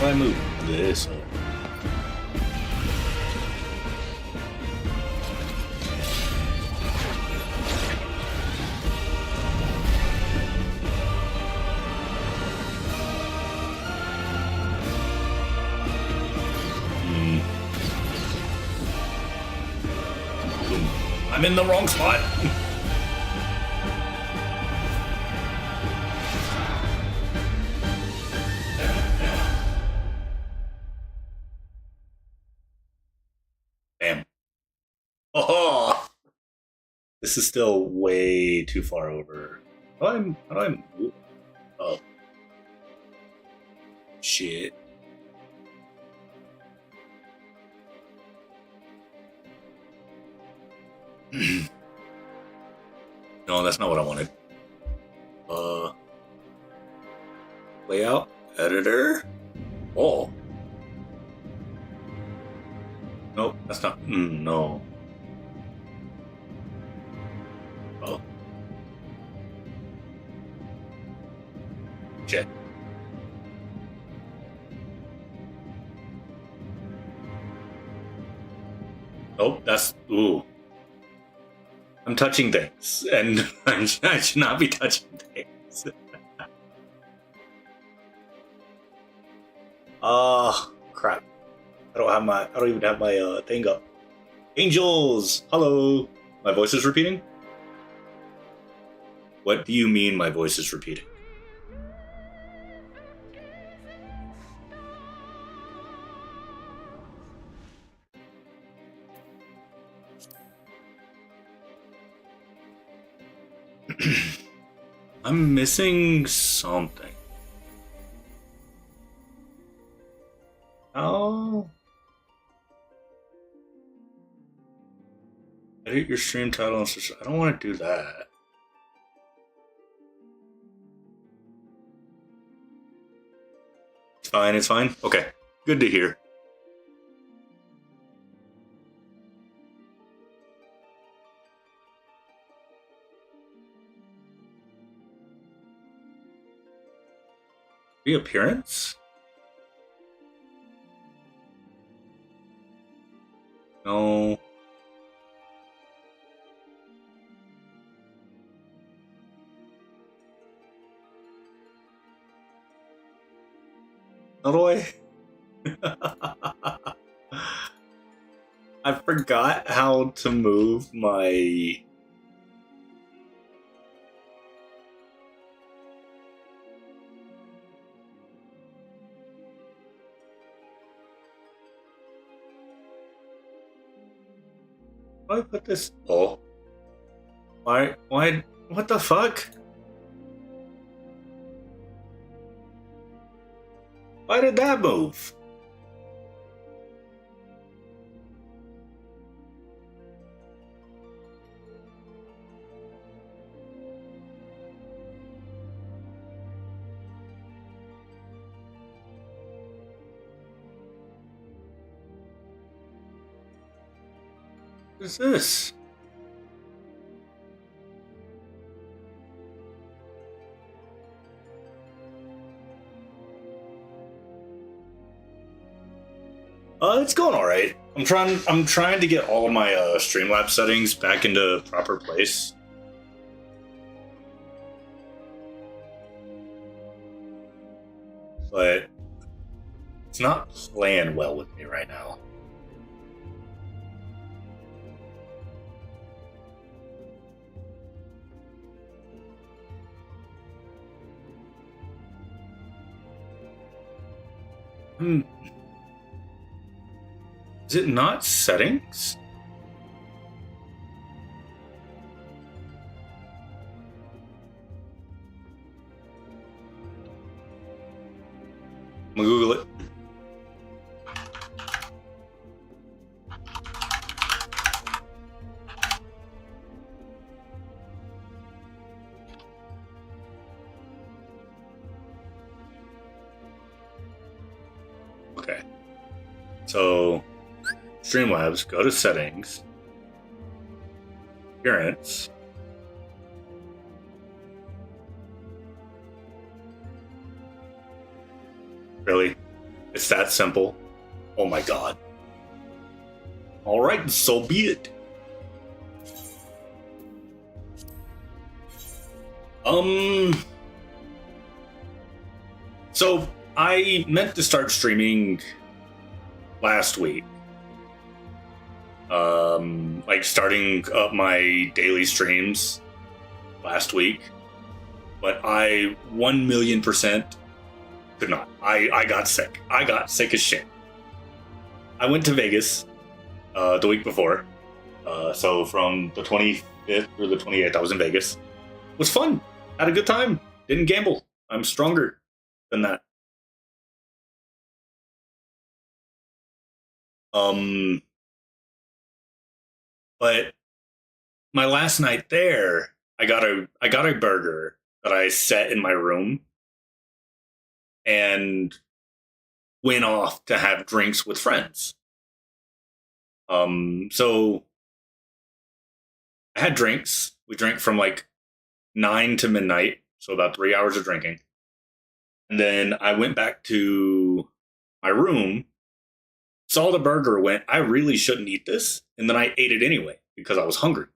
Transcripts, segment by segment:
If I move this up. I'm in the wrong spot. Bam. Oh, this is still way too far over. How do I move? Oh, shit. No, that's not what I wanted. Layout editor. Oh. Nope, that's not. No. Oh. Shit. Nope, that's. Ooh. I'm touching things, and I should not be touching things. Crap. I don't even have my thing up. Angels! Hello! My voice is repeating? What do you mean my voice is repeating? I'm missing something. Oh. Edit your stream title and such. I don't want to do that. It's fine, it's fine. Okay. Good to hear. Reappearance? No. How do I? I forgot how to move my... Why put this? Oh. Why? What the fuck? Why did that move? What is this? It's going all right. I'm trying to get all of my Streamlabs settings back into proper place. But it's not playing well with me right now. Is it not settings? I'm gonna Google it. Okay. So, Streamlabs, go to settings, appearance. Really? It's that simple. Oh my god. Alright, so be it. So I meant to start streaming last week. Like starting up my daily streams last week. But I 1,000,000% could not. I got sick. I got sick as shit. I went to Vegas the week before. So from the 25th through the 28th, I was in Vegas. It was fun. Had a good time. Didn't gamble. I'm stronger than that. But my last night there, I got a burger that I set in my room and went off to have drinks with friends. So I had drinks. We drank from like 9 to midnight, so about 3 hours of drinking. And then I went back to my room, saw the burger, went, I really shouldn't eat this. And then I ate it anyway because I was hungry.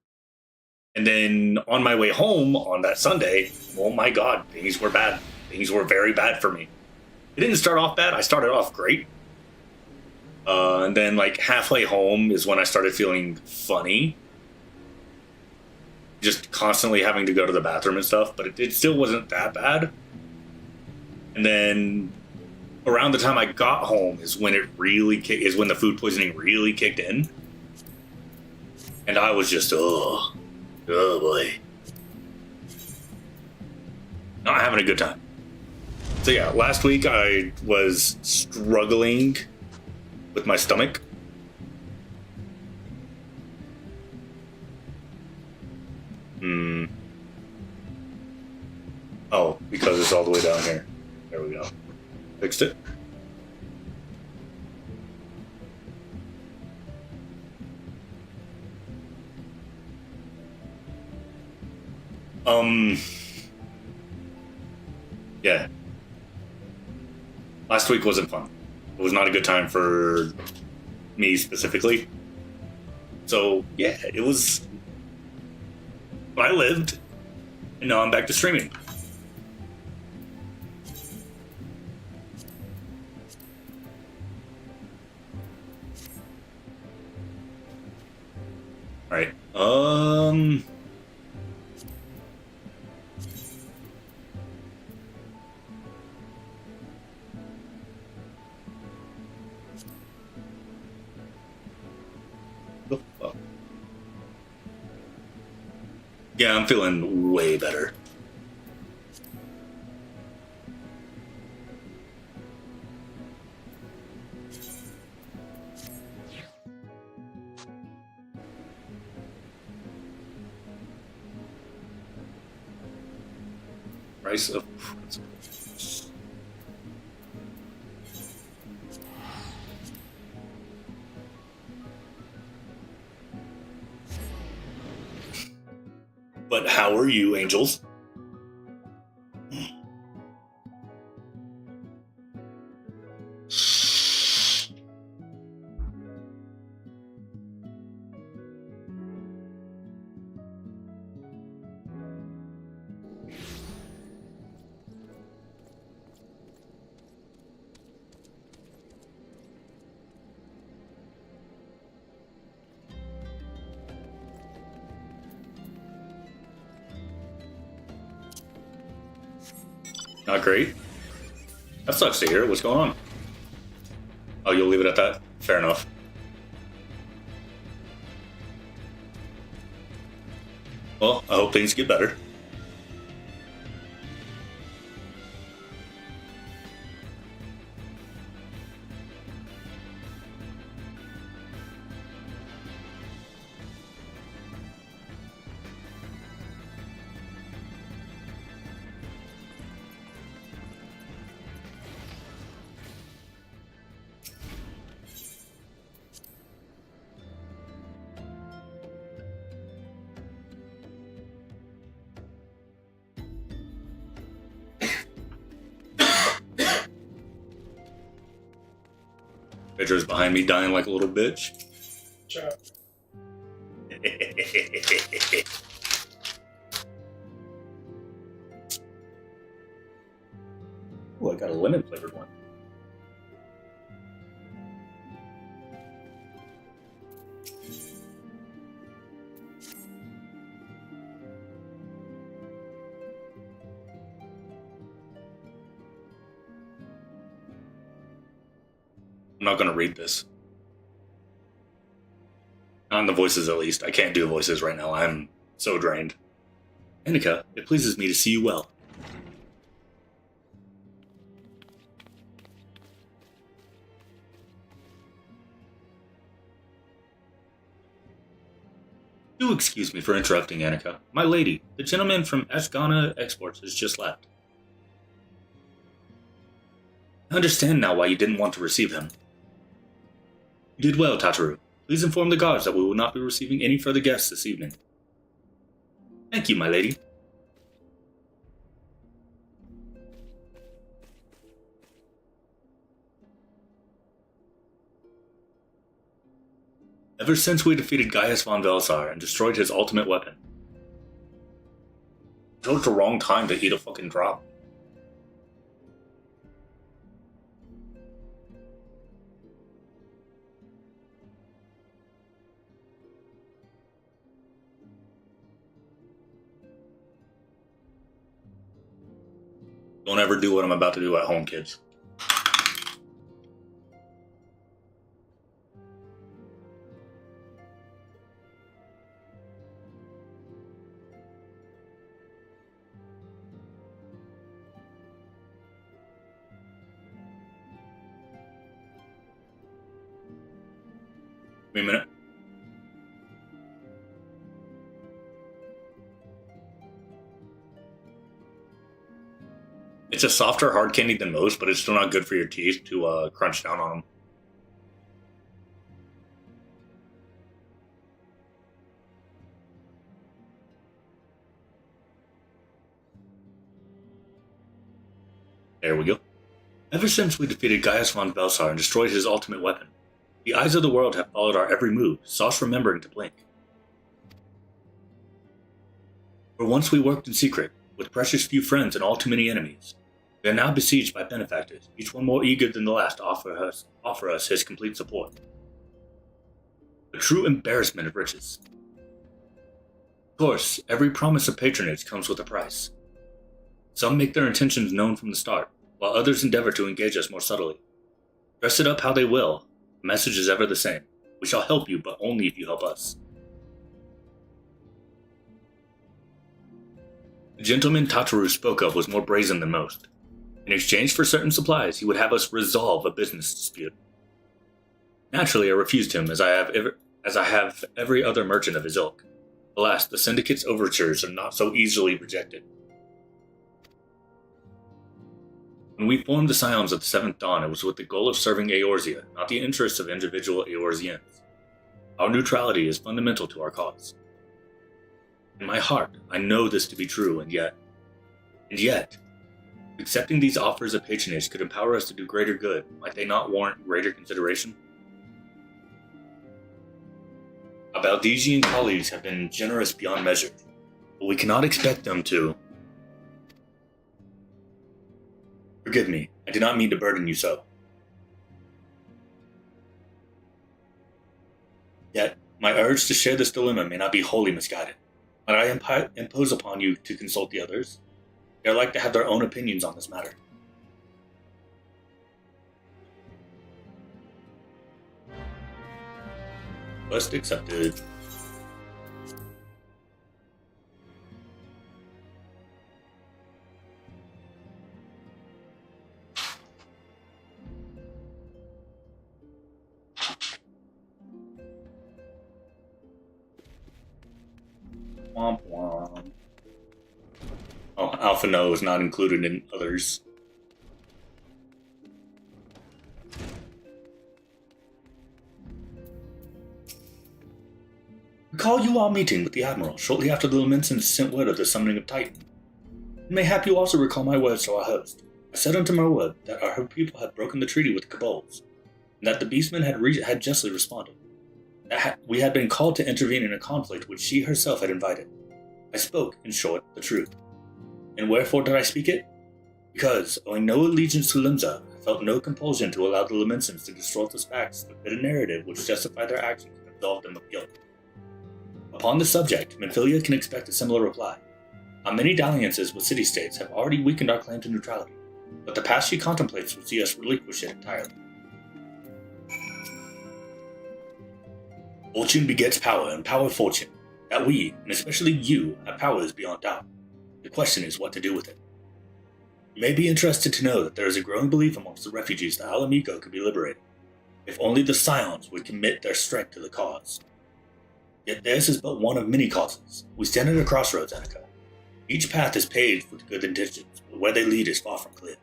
And then on my way home on that Sunday, oh my God, things were bad. Things were very bad for me. It didn't start off bad. I started off great. And then like halfway home is when I started feeling funny. Just constantly having to go to the bathroom and stuff, but it still wasn't that bad. And then around the time I got home is when is when the food poisoning really kicked in. And I was just, oh boy. Not having a good time. So yeah, last week I was struggling with my stomach. Oh, because it's all the way down here. There we go. Fixed it. Yeah. Last week wasn't fun. It was not a good time for me specifically. So, yeah, it was... But I lived, and now I'm back to streaming. Alright, the fuck? Yeah, I'm feeling way better. Price of principles. But how are you, angels? Not great. That sucks to hear. What's going on? Oh, you'll leave it at that? Fair enough. Well, I hope things get better. Pedro's behind me dying like a little bitch. Shut up. Oh, I got a lemon flavored one. I'm not going to read this. Not in the voices, at least. I can't do voices right now. I'm so drained. Annika, it pleases me to see you well. Do excuse me for interrupting, Annika. My lady, the gentleman from Ashgana Exports has just left. I understand now why you didn't want to receive him. You did well, Tataru. Please inform the guards that we will not be receiving any further guests this evening. Thank you, my lady. Ever since we defeated Gaius von Velsar and destroyed his ultimate weapon. Chose the wrong time to eat a fucking drop. Don't ever do what I'm about to do at home, kids. Wait a minute. It's a softer hard candy than most, but it's still not good for your teeth to crunch down on them. There we go. Ever since we defeated Gaius von Velsar and destroyed his ultimate weapon, the eyes of the world have followed our every move, sauce remembering to blink. For once we worked in secret, with precious few friends and all too many enemies. We are now besieged by benefactors, each one more eager than the last to offer us his complete support. A true embarrassment of riches. Of course, every promise of patronage comes with a price. Some make their intentions known from the start, while others endeavor to engage us more subtly. Dress it up how they will, the message is ever the same. We shall help you, but only if you help us. The gentleman Tataru spoke of was more brazen than most. In exchange for certain supplies, he would have us resolve a business dispute. Naturally, I refused him, as I have every other merchant of his ilk. Alas, the syndicate's overtures are not so easily rejected. When we formed the Scions of the Seventh Dawn, it was with the goal of serving Eorzea, not the interests of individual Eorzeans. Our neutrality is fundamental to our cause. In my heart, I know this to be true, and yet, accepting these offers of patronage could empower us to do greater good. Might they not warrant greater consideration? Our Valdesian colleagues have been generous beyond measure, but we cannot expect them to. Forgive me, I did not mean to burden you so. Yet, my urge to share this dilemma may not be wholly misguided. When I impose upon you to consult the others, they are like to have their own opinions on this matter. Quest accepted. Womp womp. Oh, Alphinaud is not included in others. Recall you all meeting with the Admiral shortly after the Lamentsons sent word of the summoning of Titan. Mayhap you also recall my words to our host. I said unto Merwood that our people had broken the treaty with the Cabals. and that the beastmen had justly responded. That we had been called to intervene in a conflict which she herself had invited. I spoke, in short, the truth. And wherefore did I speak it? Because, owing no allegiance to Limsa, I felt no compulsion to allow the Lamensons to distort the facts to fit a narrative which justified their actions and absolved them of guilt. Upon this subject, Menphilia can expect a similar reply. Our many dalliances with city-states have already weakened our claim to neutrality, but the path she contemplates will see us relinquish it entirely. Fortune begets power, and power fortune. That we, and especially you, have power is beyond doubt. The question is what to do with it. You may be interested to know that there is a growing belief amongst the refugees that Alamico could be liberated, if only the Scions would commit their strength to the cause. Yet theirs is but one of many causes. We stand at a crossroads, Annika. Each path is paved with good intentions, but where they lead is far from clear.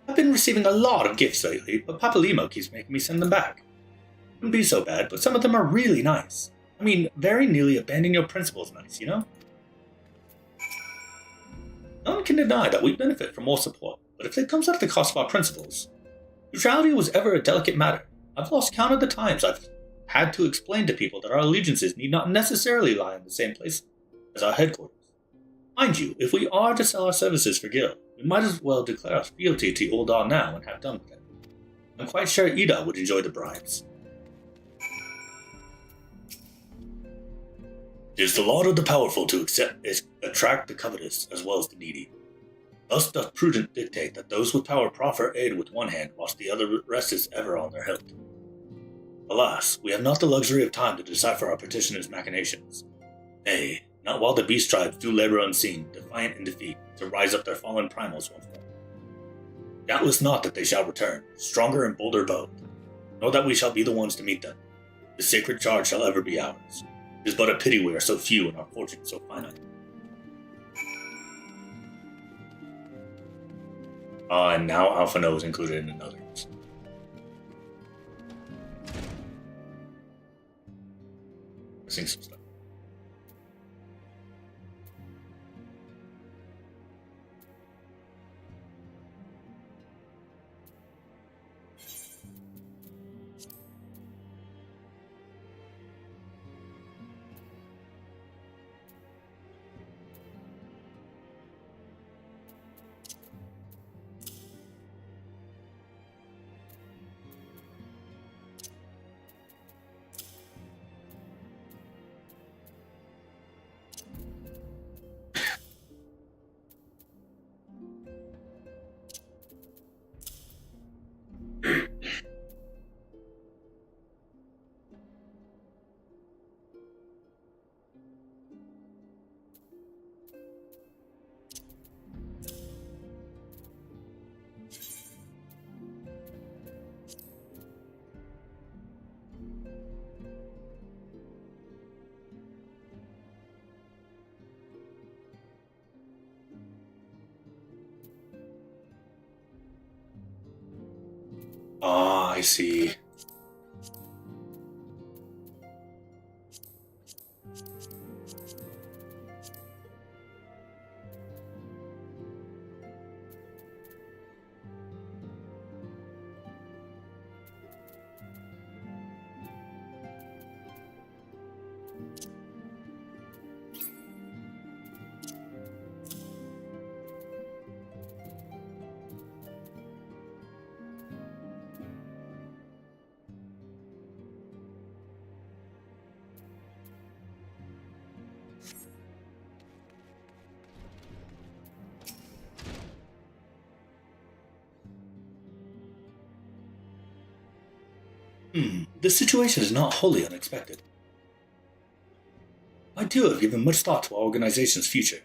I've been receiving a lot of gifts lately, but Papalimo keeps making me send them back. Wouldn't be so bad, but some of them are really nice. I mean, very nearly abandon your principles nice, you know? No one can deny that we benefit from more support, but if it comes at the cost of our principles, neutrality was ever a delicate matter. I've lost count of the times I've had to explain to people that our allegiances need not necessarily lie in the same place as our headquarters. Mind you, if we are to sell our services for Gil, we might as well declare our fealty to Uldar now and have done with it. I'm quite sure Ida would enjoy the bribes. It is the lot of the powerful to attract the covetous as well as the needy. Thus doth prudence dictate that those with power proffer aid with one hand, whilst the other resteth ever on their hilt. Alas, we have not the luxury of time to decipher our petitioner's machinations. Nay, not while the beast tribes do labor unseen, defiant in defeat, to rise up their fallen primals once more. Doubtless not that they shall return, stronger and bolder both, nor that we shall be the ones to meet them. The sacred charge shall ever be ours. It is but a pity we are so few and our fortune so finite. And now Alphinaud is included in others. Missing some stuff. Ah, I see. This situation is not wholly unexpected. I too have given much thought to our organization's future,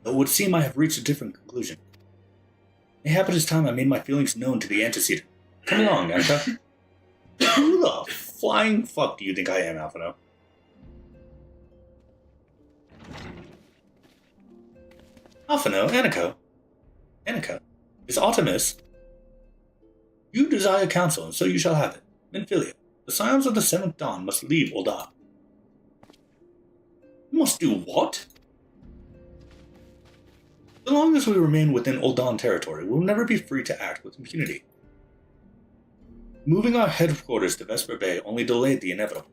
though it would seem I have reached a different conclusion. Mayhap it is time I made my feelings known to the antecedent. Come along, Annika. Who the flying fuck do you think I am, Alphinaud? Alphinaud, Annika, is Artemis? You desire counsel, and so you shall have it. Menphilia, the Scions of the Seventh Dawn must leave Uldar. Must do what? So long as we remain within Ul'Dan territory, we will never be free to act with impunity. Moving our headquarters to Vesper Bay only delayed the inevitable.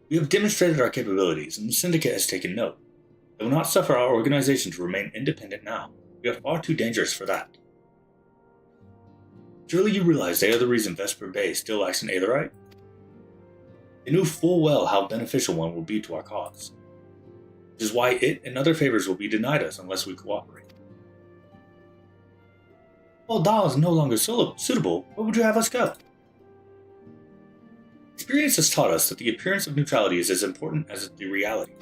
We have demonstrated our capabilities, and the Syndicate has taken note. They will not suffer our organization to remain independent now. We are far too dangerous for that. Surely you realize they are the reason Vesper Bay still lacks an Aetherite? They knew full well how beneficial one will be to our cause. Which is why it and other favors will be denied us unless we cooperate. While Dahl is no longer suitable, where would you have us go? Experience has taught us that the appearance of neutrality is as important as the reality.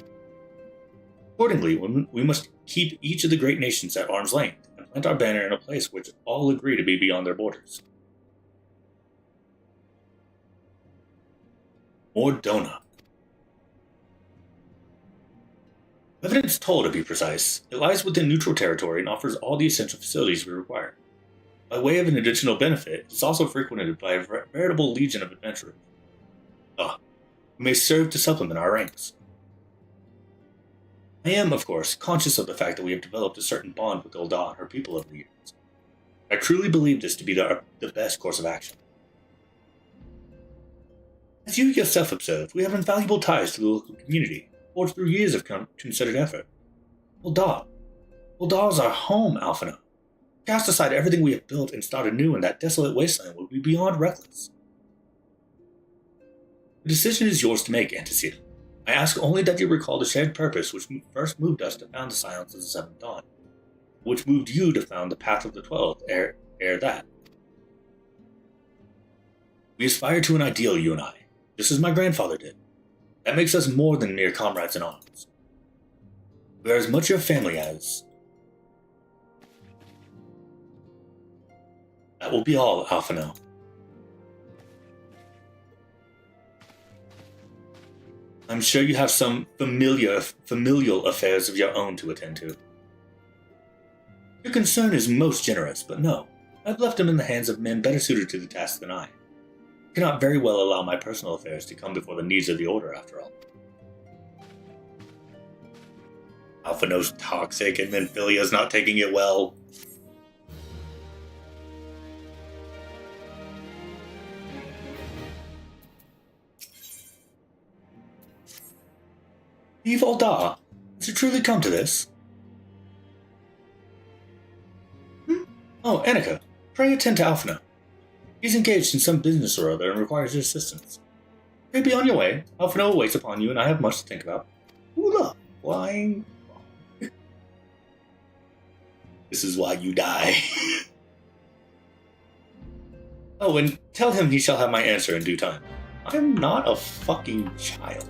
Accordingly, we must keep each of the great nations at arm's length and plant our banner in a place which all agree to be beyond their borders. Mordona. Evidence Toll, to be precise, it lies within neutral territory and offers all the essential facilities we require. By way of an additional benefit, it is also frequented by a veritable legion of adventurers. Who may serve to supplement our ranks. I am, of course, conscious of the fact that we have developed a certain bond with Ul'Dan, her people over the years. I truly believe this to be the best course of action. As you yourself observed, we have invaluable ties to the local community, forged through years of concerted effort. Ul'Dan is our home, Alphinaud. Cast aside everything we have built and start anew in that desolate wasteland would be beyond reckless. The decision is yours to make, Antecedent. I ask only that you recall the shared purpose which first moved us to found the Silence of the Seventh Dawn, which moved you to found the Path of the 12th ere that. We aspire to an ideal, you and I, just as my grandfather did. That makes us more than mere comrades in arms. We are as much your family as... That will be all, Alphinaud. I'm sure you have some familial affairs of your own to attend to. Your concern is most generous, but no, I've left them in the hands of men better suited to the task than I. I cannot very well allow my personal affairs to come before the needs of the Order, after all. Alphinaud's toxic and Menphilia's not taking it well. Eve Aldar, has it truly come to this? Oh, Annika, pray attend to Alphinaud. He's engaged in some business or other and requires your assistance. Pray be on your way. Alphinaud waits upon you, and I have much to think about. Ooh, flying. This is why you die. Oh, and tell him he shall have my answer in due time. I'm not a fucking child.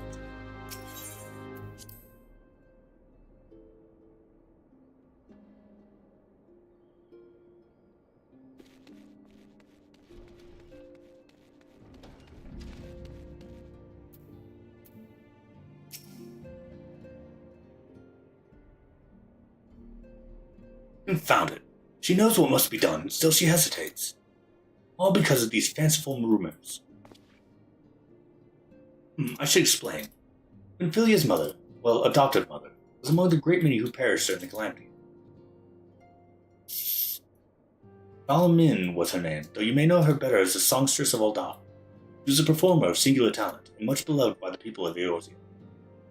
Confound it. She knows what must be done, still she hesitates. All because of these fanciful rumors. I should explain. Menphilia's mother, well, adoptive mother, was among the great many who perished during the calamity. Valamin was her name, though you may know her better as the songstress of Ul'Dan. She was a performer of singular talent, and much beloved by the people of Eorzea,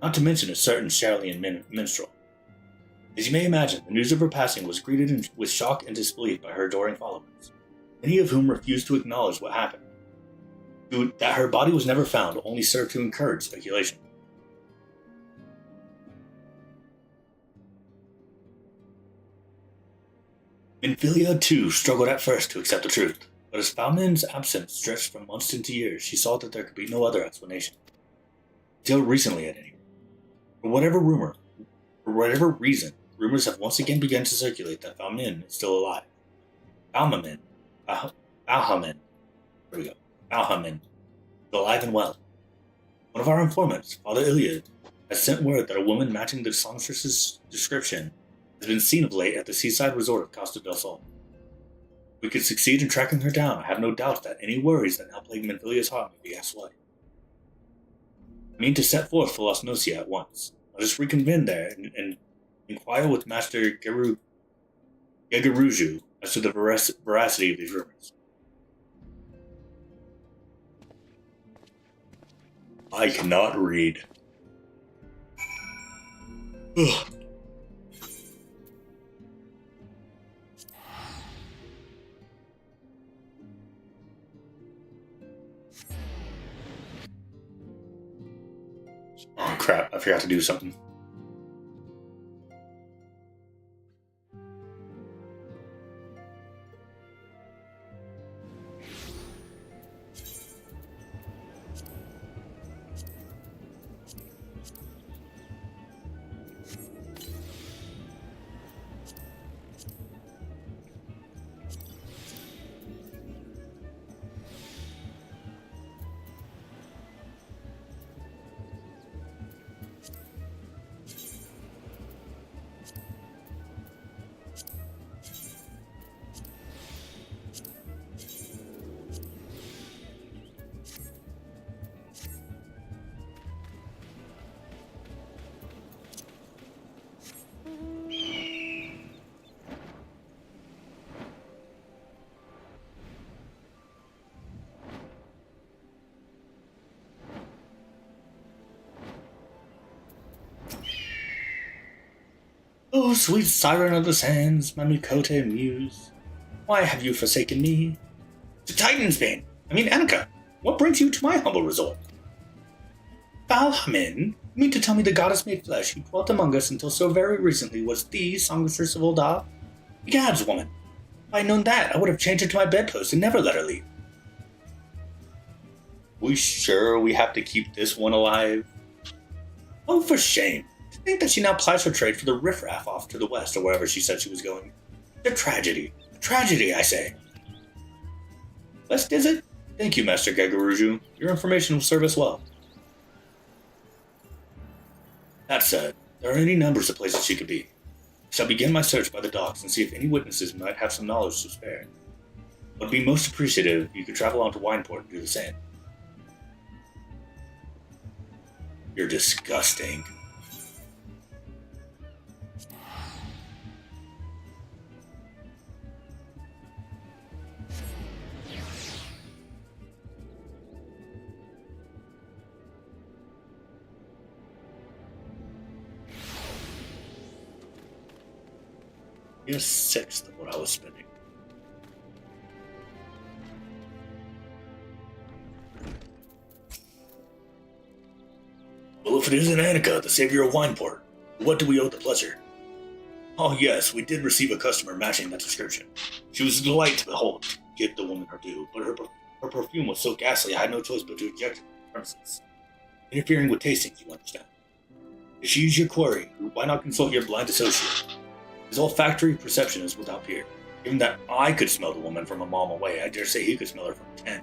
not to mention a certain Charlian minstrel. As you may imagine, the news of her passing was greeted with shock and disbelief by her adoring followers, many of whom refused to acknowledge what happened. That her body was never found only served to encourage speculation. Menphilia, too, struggled at first to accept the truth, but as Valmin's absence stretched from months into years, she saw that there could be no other explanation. Until recently, at any rate. For whatever reason, rumors have once again begun to circulate that Valmin is still alive. Valhamin, is alive and well. One of our informants, Father Iliad, has sent word that a woman matching the songstress's description has been seen of late at the seaside resort of Costa del Sol. If we could succeed in tracking her down, I have no doubt that any worries that now plague Menphilia's heart may be assuaged. I mean to set forth for Los Nocia at once. Let us reconvene there and Inquire with Master Gegaruju as to the veracity of these rumors. I cannot read. Ugh. Oh crap, I forgot to do something. Oh, sweet siren of the sands, my Mikote muse, why have you forsaken me? To Titan's bane! Annika, what brings you to my humble resort? Valhamin? You mean to tell me the goddess made flesh who dwelt among us until so very recently was the songstress of Ul'dah? Gads, woman! If I had known that, I would have changed her to my bedpost and never let her leave. We sure we have to keep this one alive? Oh, for shame. To think that she now plies her trade for the riffraff off to the west or wherever she said she was going. A tragedy. A tragedy, I say. West, is it? Thank you, Master Gegaruju. Your information will serve us well. That said, there are any numbers of places she could be. I shall begin my search by the docks and see if any witnesses might have some knowledge to spare. I would be most appreciative if you could travel on to Wineport and do the same. You're disgusting. You're a sixth of what I was spending. Well, if it isn't Annika, the savior of Wineport, what do we owe the pleasure? Oh yes, we did receive a customer matching that description. She was a delight to behold, give the woman her due, but her perfume was so ghastly I had no choice but to eject it from the premises. Interfering with tastings, you understand. If she used your query, why not consult your blind associate? His olfactory perception is without peer. Given that I could smell the woman from a mile away, I dare say he could smell her from 10.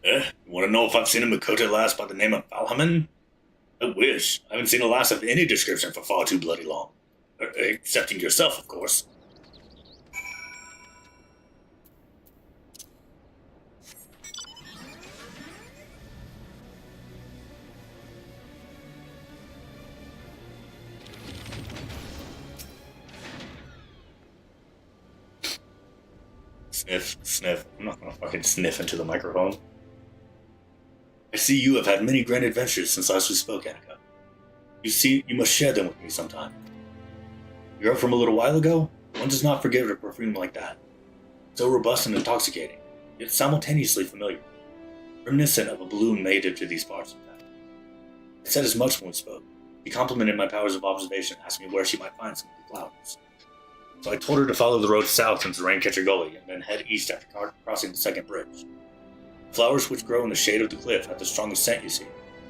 You want to know if I've seen a Mikote lass by the name of Valhamin? I wish. I haven't seen a lass of any description for far too bloody long. Excepting yourself, of course. Sniff, sniff. I'm not gonna fucking sniff into the microphone. I see you have had many grand adventures since last we spoke, Annika. You must share them with me sometime. You're up from a little while ago? One does not forget a perfume like that. So robust and intoxicating, yet simultaneously familiar. Reminiscent of a bloom native to these parts, in fact. I said as much when we spoke. She complimented my powers of observation, asked me where she might find some of the flowers. So I told her to follow the road south into Raincatcher Gully and then head east after crossing the second bridge. The flowers which grow in the shade of the cliff have the strongest scent, you see.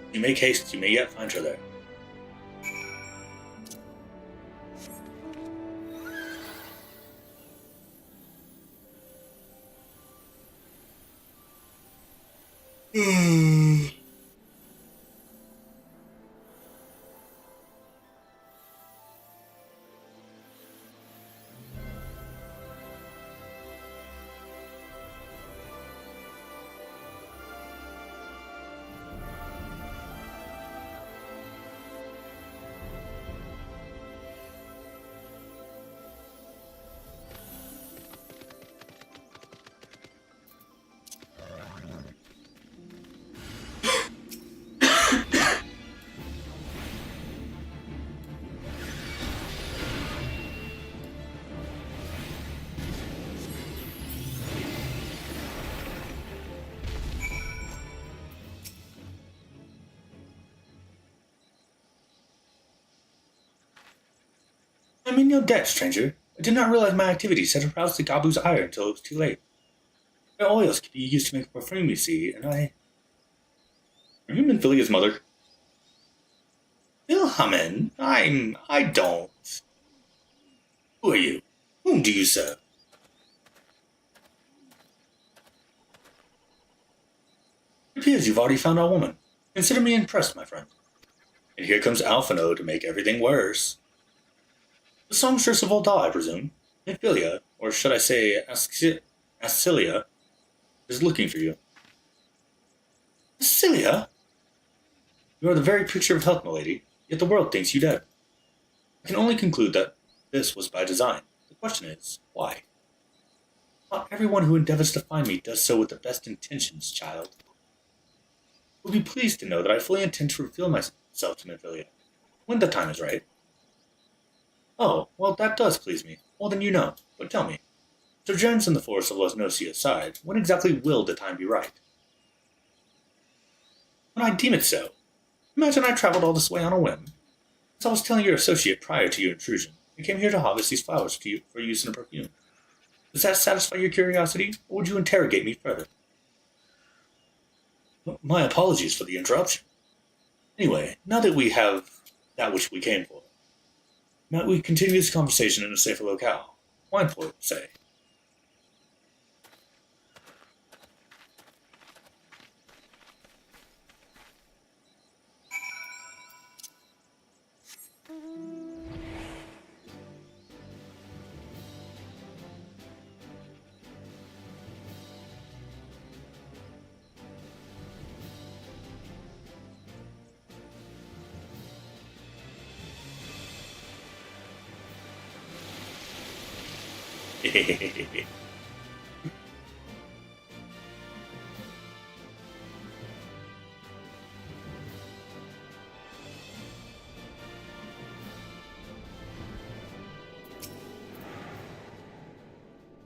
If you make haste, you may yet find her there. I'm in no debt, stranger. I did not realize my activities had aroused the Gabu's ire until it was too late. Their oils could be used to make perfume, you see, and I... Are you Minfilia's mother? Wilhelmin, I don't. Who are you? Whom do you serve? It appears you've already found our woman. Consider me impressed, my friend. And here comes Alphinaud to make everything worse. The songstress of Oldal, I presume. Minfilia, or should I say Ascilia, is looking for you. Ascilia? You are the very picture of health, milady, yet the world thinks you dead. I can only conclude that this was by design. The question is, why? Not everyone who endeavors to find me does so with the best intentions, child. You'll be pleased to know that I fully intend to reveal myself to Minfilia, when the time is right. Oh, well, that does please me. More than you know. But tell me, sojourns in the forest of Losnosia aside, when exactly will the time be right? When I deem it so. Imagine I traveled all this way on a whim. As I was telling your associate prior to your intrusion, I came here to harvest these flowers for use in a perfume. Does that satisfy your curiosity, or would you interrogate me further? My apologies for the interruption. Anyway, now that we have that which we came for, might we continue this conversation in a safer locale? Mindful, say.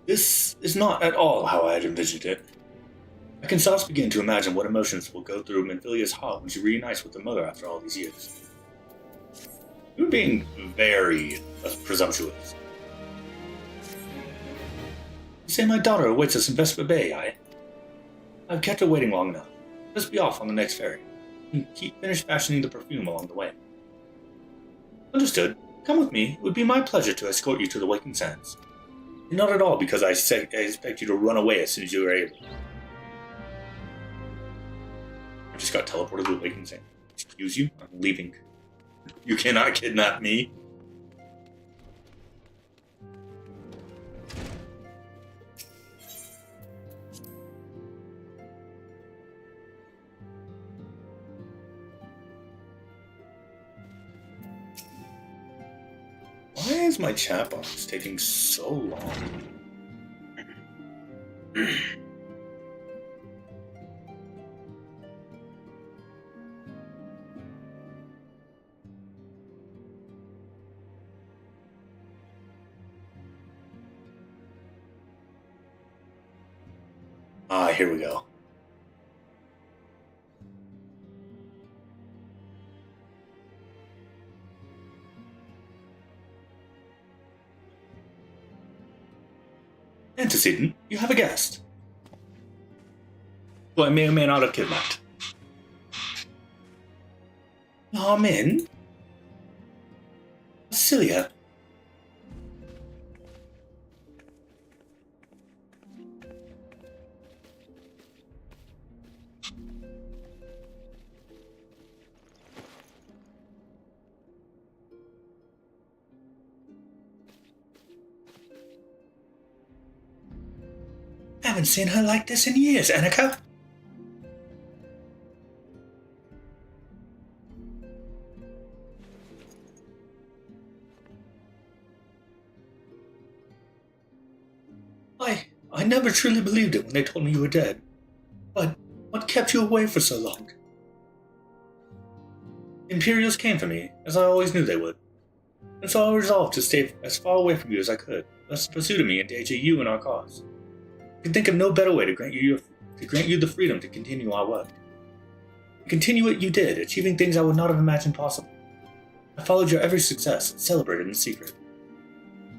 This is not at all how I had envisioned it. I can thus begin to imagine what emotions will go through Minfilia's heart when she reunites with her mother after all these years. You're being very presumptuous. You say my daughter awaits us in Vesper Bay, I've kept her waiting long enough. Let's be off on the next ferry, and finish fashioning the perfume along the way. Understood. Come with me. It would be my pleasure to escort you to the Waking Sands. And not at all because I expect you to run away as soon as you are able. I just got teleported to the Waking Sands. Excuse you? I'm leaving. You cannot kidnap me. Why is my chat box taking so long? Here we go. Antecedent, you have a guest. Who I may or may not have kidnapped. Armin? Cilia. I haven't seen her like this in years, Annika. I never truly believed it when they told me you were dead. But what kept you away for so long? Imperials came for me, as I always knew they would. And so I resolved to stay as far away from you as I could, lest the pursuit of me endanger you and our cause. I could think of no better way to grant you the freedom to continue our work. And continue it you did, achieving things I would not have imagined possible. I followed your every success and celebrated in secret.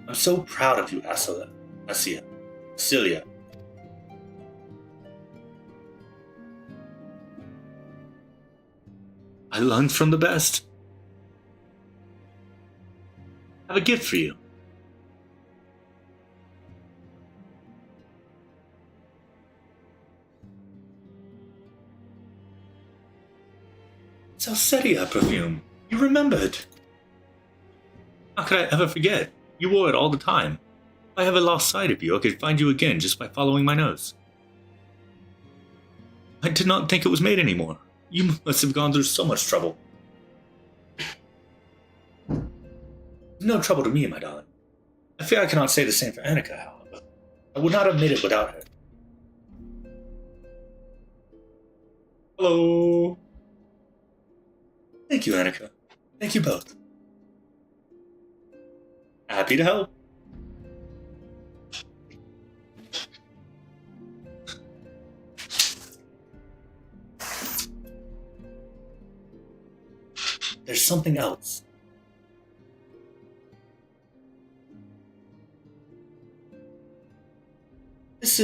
I'm so proud of you, Celia. I learned from the best. I have a gift for you. It's Alcetia perfume. You remembered. How could I ever forget? You wore it all the time. If I ever lost sight of you, I could find you again just by following my nose. I did not think it was made anymore. You must have gone through so much trouble. No trouble to me, my darling. I fear I cannot say the same for Annika, however. I would not have made it without her. Hello. Thank you, Annika. Thank you both. Happy to help. There's something else. This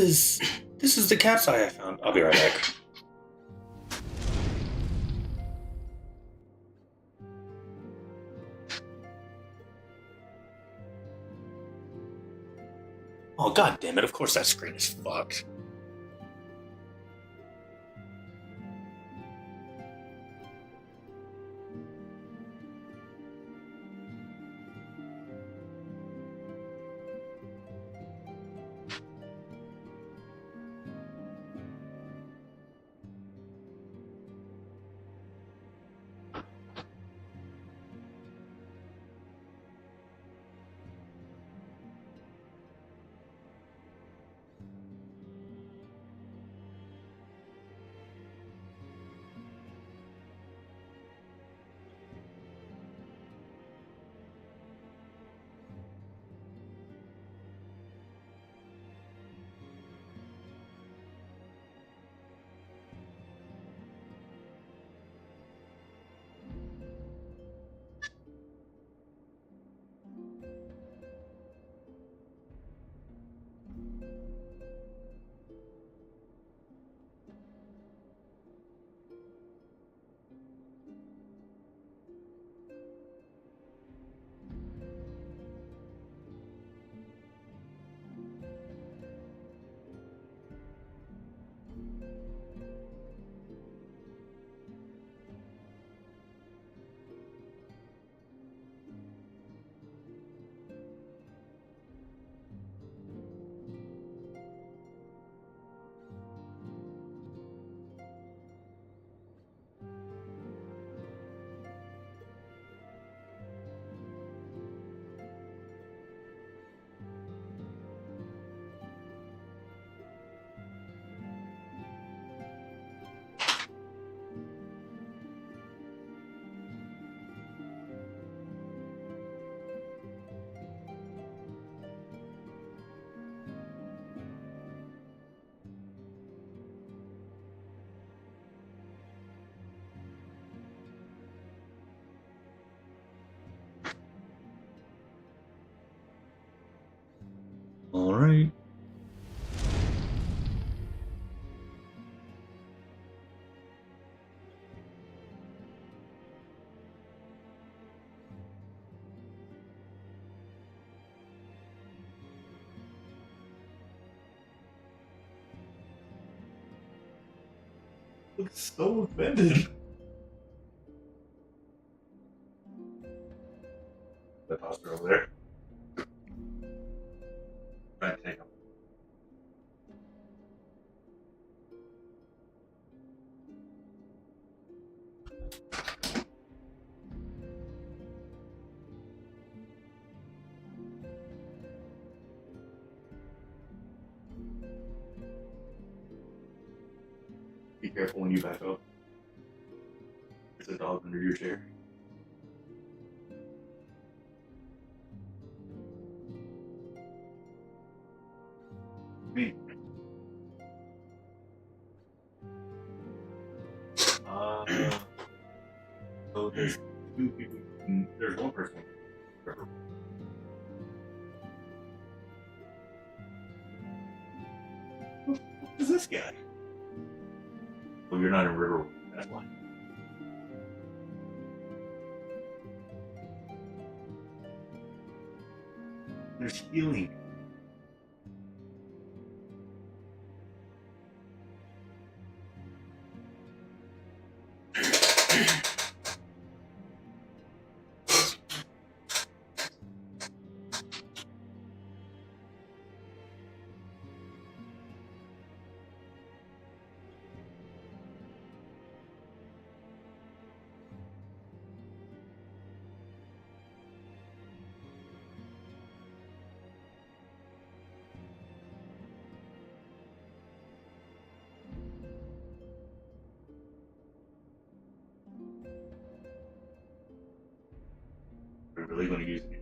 is the cat's eye I found. I'll be right back. Oh, god damn it, of course that screen is fucked. Alright. Looks so offended. The poster over there. Trying to take him. Be careful when you back up. There's a dog under your chair. Me. So there's two people. There's one person. Who is this guy? Well, you're not in River. That's why. There's healing. We're really going to use it.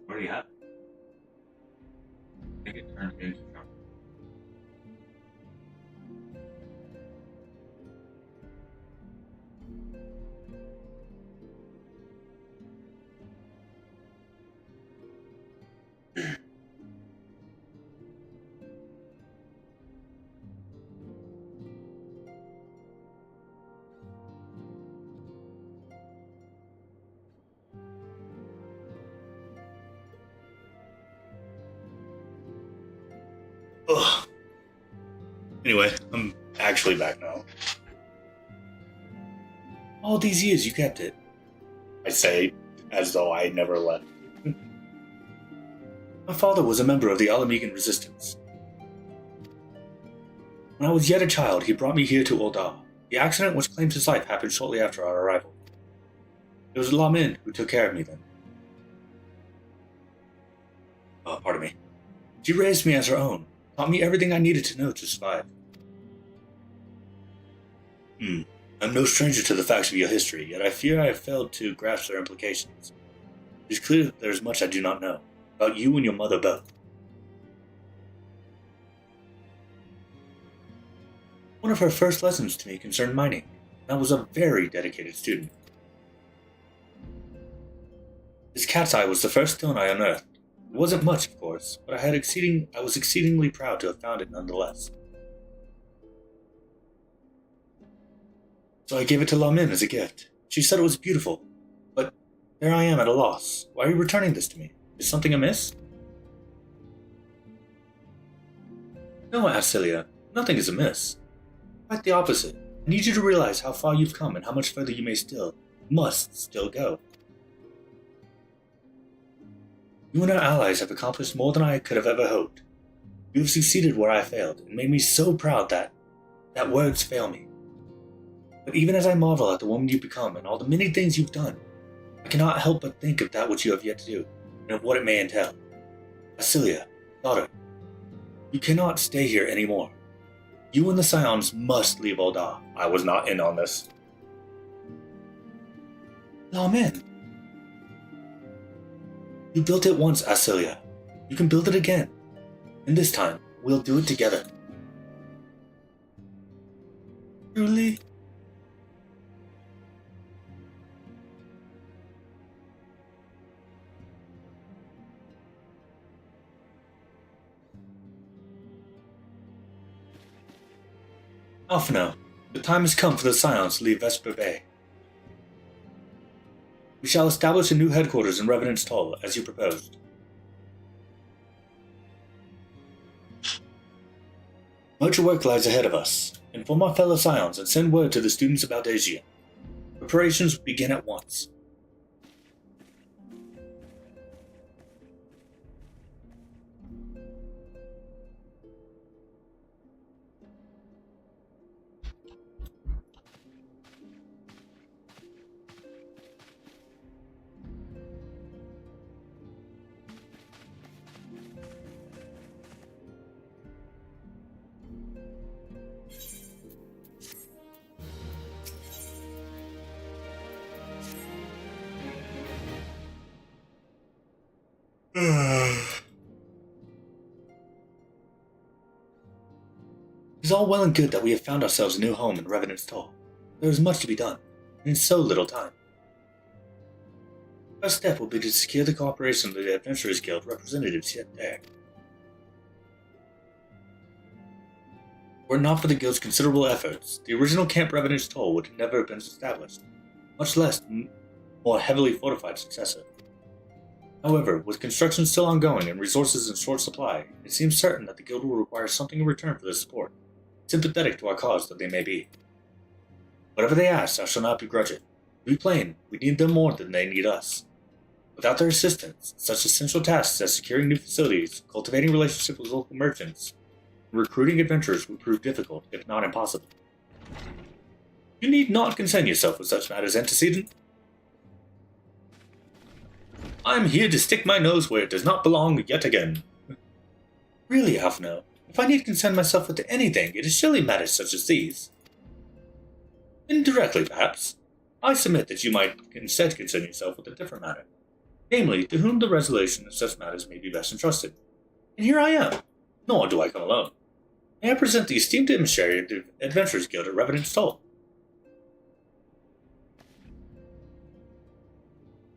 What do you have? I think it turned into something. Ugh. Anyway, I'm actually back now. All these years you kept it. I say, as though I never left. My father was a member of the Alamegan resistance. When I was yet a child, he brought me here to Ul'dah. The accident which claimed his life happened shortly after our arrival. It was Lamin who took care of me then. Pardon me. She raised me as her own, taught me everything I needed to know to survive. I'm no stranger to the facts of your history, yet I fear I have failed to grasp their implications. It is clear that there is much I do not know, about you and your mother both. One of her first lessons to me concerned mining, and I was a very dedicated student. This cat's eye was the first stone I unearthed. It wasn't much, of course, but I was exceedingly proud to have found it nonetheless. So I gave it to Lamin as a gift. She said it was beautiful, but there I am at a loss. Why are you returning this to me? Is something amiss? No, Acilia, nothing is amiss. Quite the opposite. I need you to realize how far you've come and how much further you must still go. You and our allies have accomplished more than I could have ever hoped. You have succeeded where I failed, and made me so proud that words fail me. But even as I marvel at the woman you've become and all the many things you've done, I cannot help but think of that which you have yet to do. and of what it may entail. Asilia, daughter, you cannot stay here anymore. You and the Scions must leave Ul'dah. I was not in on this. Amen. You built it once, Asilia. You can build it again. And this time, we'll do it together. Truly? Alphinaud, the time has come for the Scions to leave Vesper Bay. We shall establish a new headquarters in Revenant's Toll, as you proposed. Much work lies ahead of us. Inform our fellow Scions and send word to the students about Asia. Preparations begin at once. It is all well and good that we have found ourselves a new home in Revenant's Toll. There is much to be done, and in so little time. Our first step will be to secure the cooperation of the Adventurers Guild representatives yet there. Were it not for the Guild's considerable efforts, the original Camp Revenant's Toll would never have been established, much less more heavily fortified successor. However, with construction still ongoing and resources in short supply, it seems certain that the Guild will require something in return for this support, sympathetic to our cause though they may be. Whatever they ask, I shall not begrudge it. To be plain, we need them more than they need us. Without their assistance, such essential tasks as securing new facilities, cultivating relationships with local merchants, and recruiting adventurers would prove difficult, if not impossible. You need not concern yourself with such matters, antecedent. I am here to stick my nose where it does not belong yet again. Really, Alphinaud, if I need concern myself with anything, it is surely matters such as these. Indirectly, perhaps. I submit that you might instead concern yourself with a different matter, namely, to whom the resolution of such matters may be best entrusted. And here I am, nor do I come alone. May I present the esteemed emissary of the Adventurers Guild at Revenant's Toll?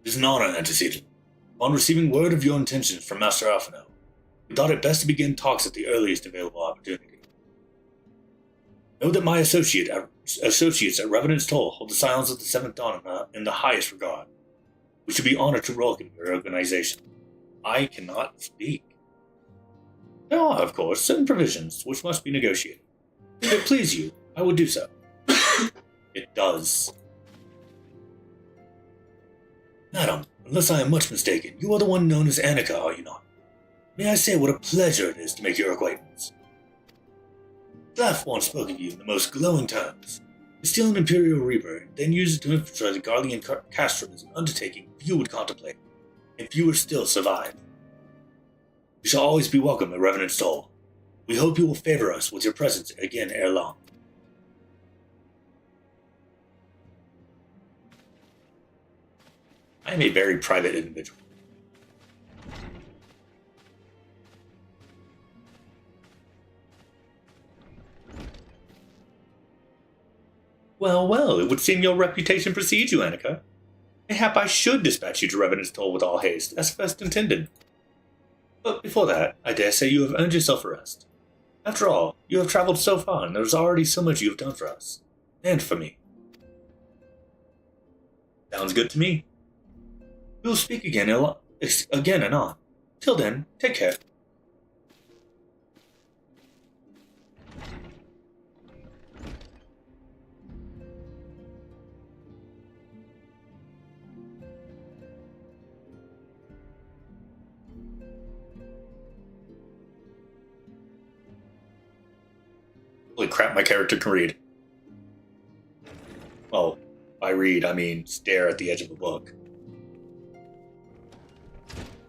It is an honor, antecedent. Upon receiving word of your intentions from Master Alphinaud, we thought it best to begin talks at the earliest available opportunity. Know that my associates at Revenant's Toll hold the Scions of the Seventh Dawn in the highest regard. We should be honored to welcome your organization. I cannot speak. There are, of course, certain provisions which must be negotiated. If it please you, I will do so. It does. Madam, unless I am much mistaken, you are the one known as Annika, are you not? May I say what a pleasure it is to make your acquaintance? Slav once spoke of you in the most glowing terms. To steal an Imperial Reaper, then use it to infiltrate the Guardian Castrum is an undertaking few would contemplate, and fewer still survive. You shall always be welcome at Revenant's Toll. We hope you will favor us with your presence again ere long. I am a very private individual. Well, well, it would seem your reputation precedes you, Annika. Mayhap I should dispatch you to Revenant's Toll with all haste, as first intended. But before that, I dare say you have earned yourself a rest. After all, you have traveled so far, and there is already so much you have done for us. And for me. Sounds good to me. We will speak again anon. Till then, take care. Holy crap, my character can read. Well, by read, I mean stare at the edge of a book.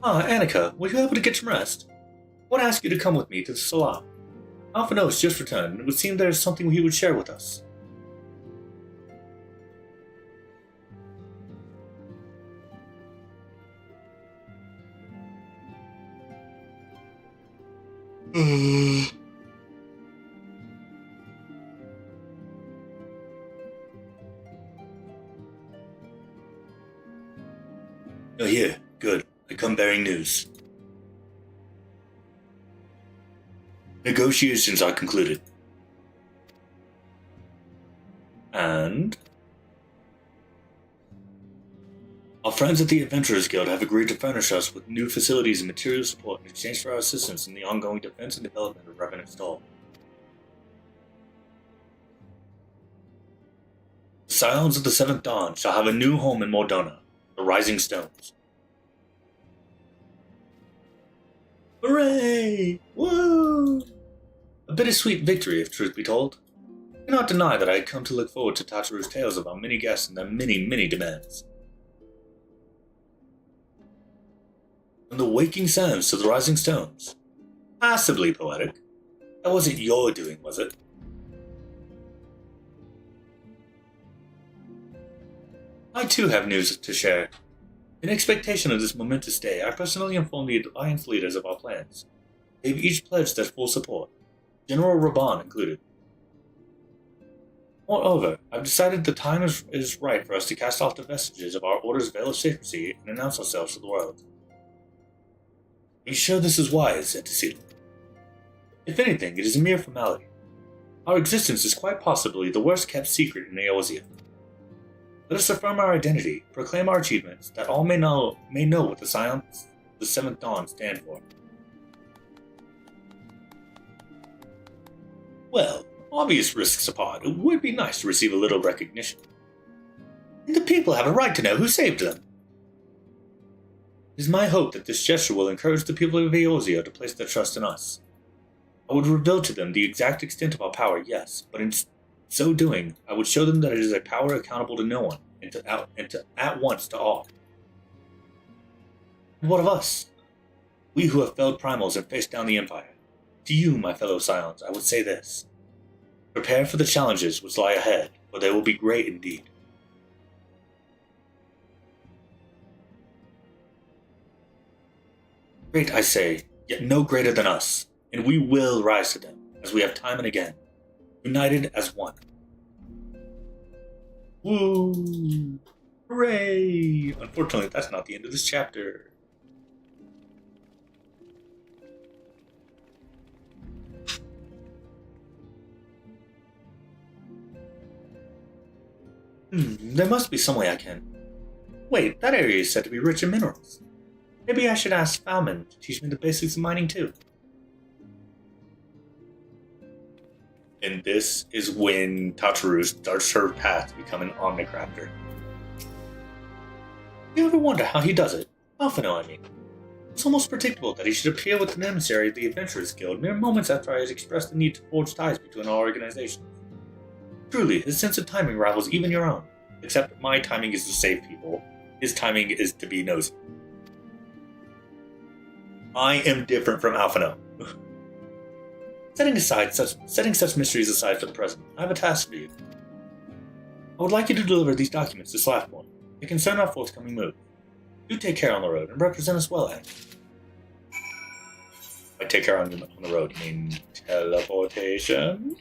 Ah, Annika, were you able to get some rest? I want to ask you to come with me to the salon. Alphinaud has just returned, and it would seem there is something he would share with us. You're here. Good. I come bearing news. Negotiations are concluded. And our friends at the Adventurers Guild have agreed to furnish us with new facilities and material support in exchange for our assistance in the ongoing defense and development of Revenant Stall. The Scions of the Seventh Dawn shall have a new home in Mordona, the Rising Stones. Hooray! Woo! A bittersweet victory, if truth be told. I cannot deny that I had come to look forward to Tachiru's tales of our many guests and their many demands. From the waking sands to the rising stones. Passably poetic. That wasn't your doing, was it? I too have news to share. In expectation of this momentous day, I personally informed the Alliance leaders of our plans. They've each pledged their full support, General Raban included. Moreover, I've decided the time is right for us to cast off the vestiges of our Order's veil of secrecy and announce ourselves to the world. Are you sure this is wise, Antecedent? If anything, it is a mere formality. Our existence is quite possibly the worst kept secret in Eorzea. Let us affirm our identity, proclaim our achievements, that all may know what the Scions of the Seventh Dawn stand for. Well, obvious risks apart, it would be nice to receive a little recognition. And the people have a right to know who saved them. It is my hope that this gesture will encourage the people of Eorzea to place their trust in us. I would reveal to them the exact extent of our power, yes, but in so doing, I would show them that it is a power accountable to no one, and at once to all. And what of us? We who have felled primals and faced down the Empire. To you, my fellow Scions, I would say this. Prepare for the challenges which lie ahead, for they will be great indeed. Great, I say, yet no greater than us, and we will rise to them, as we have time and again, united as one. Woo! Hooray! Unfortunately, that's not the end of this chapter. There must be some way I can. Wait, that area is said to be rich in minerals. Maybe I should ask Falman to teach me the basics of mining too. And this is when Tachiru starts her path to become an Omnicrafter. You ever wonder how he does it? Alphinaud, I mean. It's almost predictable that he should appear with an emissary of the Adventurers Guild mere moments after I had expressed the need to forge ties between our organizations. Truly, his sense of timing rivals even your own. Except my timing is to save people. His timing is to be nosy. I am different from Alphinaud. Setting such mysteries aside for the present, I have a task for you. I would like you to deliver these documents to Slathborn. They concern our forthcoming move. You take care on the road and represent us well, Anne. I take care on the road, you mean teleportation?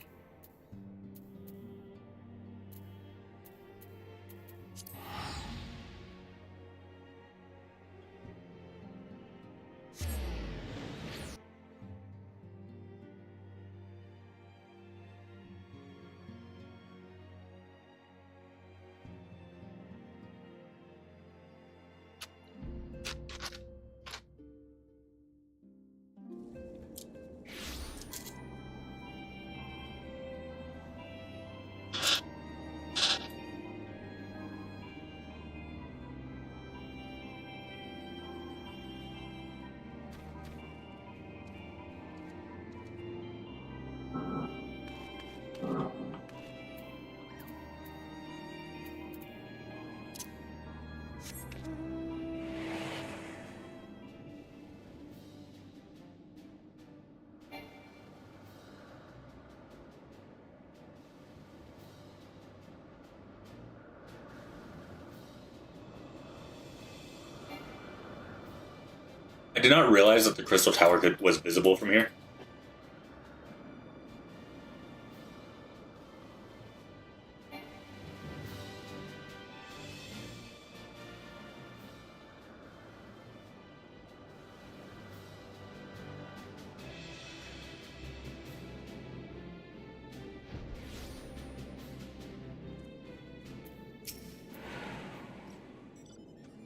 did not realize that the crystal tower was visible from here.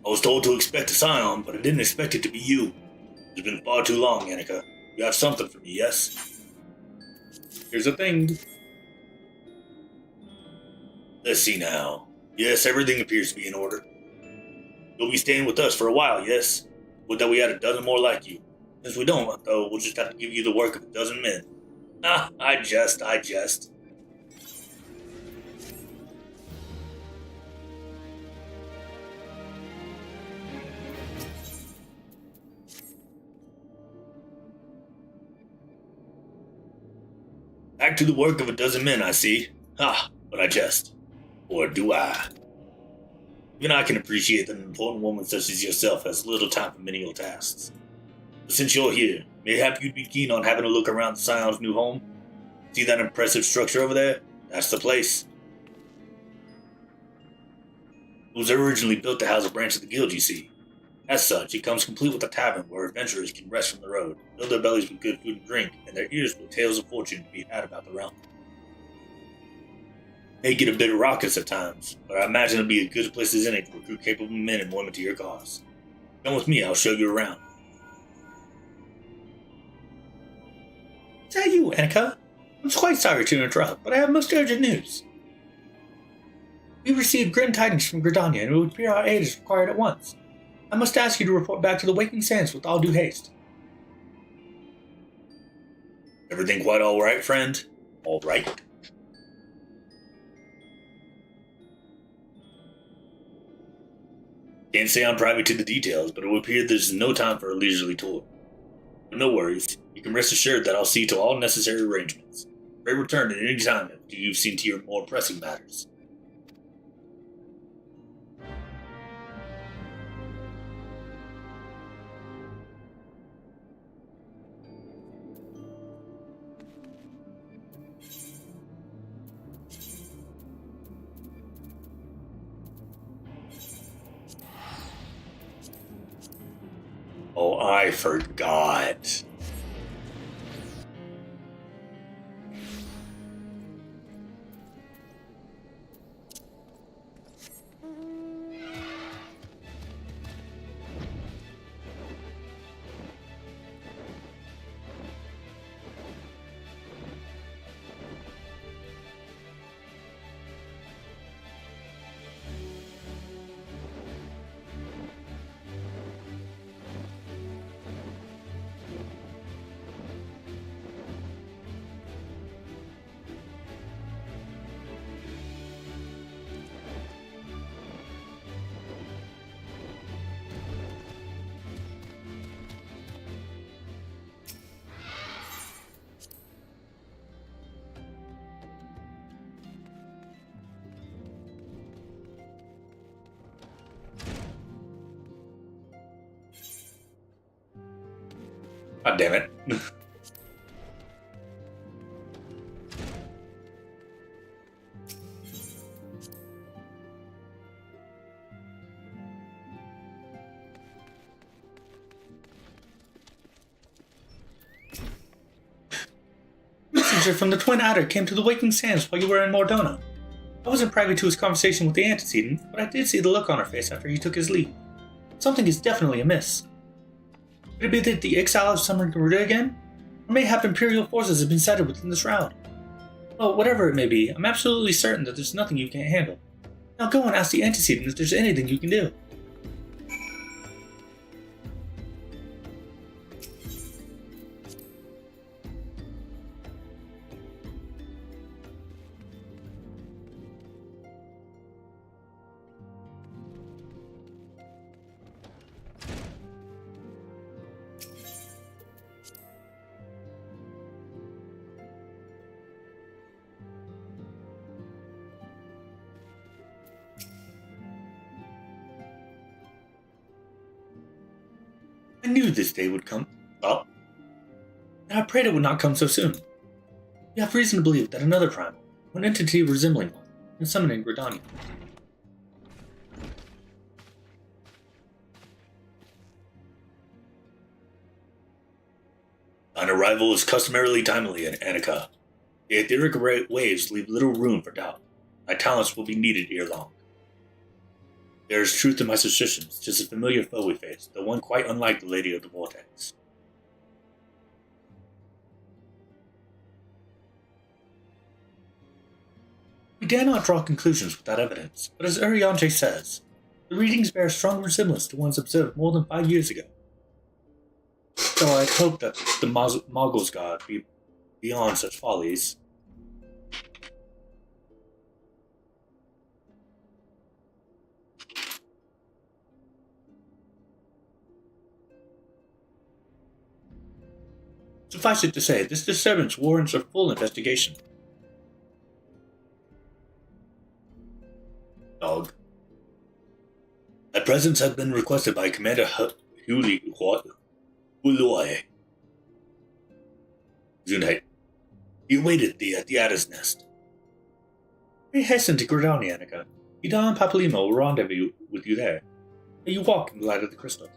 I was told to expect a scion, but I didn't expect it to be you. It's been far too long, Annika. You have something for me, yes? Here's the thing. Let's see now. Yes, everything appears to be in order. You'll be staying with us for a while, yes? Would that we had a dozen more like you. Since we don't, though, we'll just have to give you the work of a dozen men. Ah, I jest. Back to the work of a dozen men, I see. Ah, but I jest. Or do I? Even I can appreciate that an important woman such as yourself has little time for menial tasks. But since you're here, mayhap you'd be keen on having a look around the Scion's new home? See that impressive structure over there? That's the place. It was originally built to house a branch of the guild, you see. As such, it comes complete with a tavern where adventurers can rest from the road, fill their bellies with good food and drink, and their ears with tales of fortune to be had about the realm. May get a bit raucous at times, but I imagine it'll be as good a place as any to recruit capable men and women to your cause. Come with me, I'll show you around. Is that you, Annika? I'm quite sorry to interrupt, but I have most urgent news. We received grim tidings from Gridania, and it would appear our aid is required at once. I must ask you to report back to the Waking Sands with all due haste. Everything quite all right, friend? All right. Can't say I'm privy to the details, but it would appear there's no time for a leisurely tour. But no worries. You can rest assured that I'll see to all necessary arrangements. Pray return at any time after you've seen to your more pressing matters. Oh, I forgot. God damn it. Messenger from the Twin Adder came to the Waking Sands while you were in Mordona. I wasn't privy to his conversation with the antecedent, but I did see the look on her face after he took his leave. Something is definitely amiss. Could it be that the exile have summoned Garuda again? Or mayhap Imperial forces have been sighted within the shroud? Well, whatever it may be, I'm absolutely certain that there's nothing you can't handle. Now go and ask the antecedent if there's anything you can do. knew this day would come. Well, and I prayed it would not come so soon. We have reason to believe that another primal, an entity resembling one, is summoning Gridania. Thine arrival is customarily timely, Annika. The etheric waves leave little room for doubt. Thy talents will be needed ere long. There is truth in my suspicions. 'Tis a familiar foe we face, though one quite unlike the Lady of the Vortex. We dare not draw conclusions without evidence, but as Urianger says, the readings bear strong resemblance to ones observed more than 5 years ago. So I'd hope that the Moggle's God be beyond such follies. Suffice it to say, this disturbance warrants a full investigation. Dog. My presence has been requested by Commander Huloy. Zunheit. He awaited thee at the Adder's Nest. We hasten to Gridania, Annika. Ida and Papalima will rendezvous with you there. May you walk in the light of the crystal.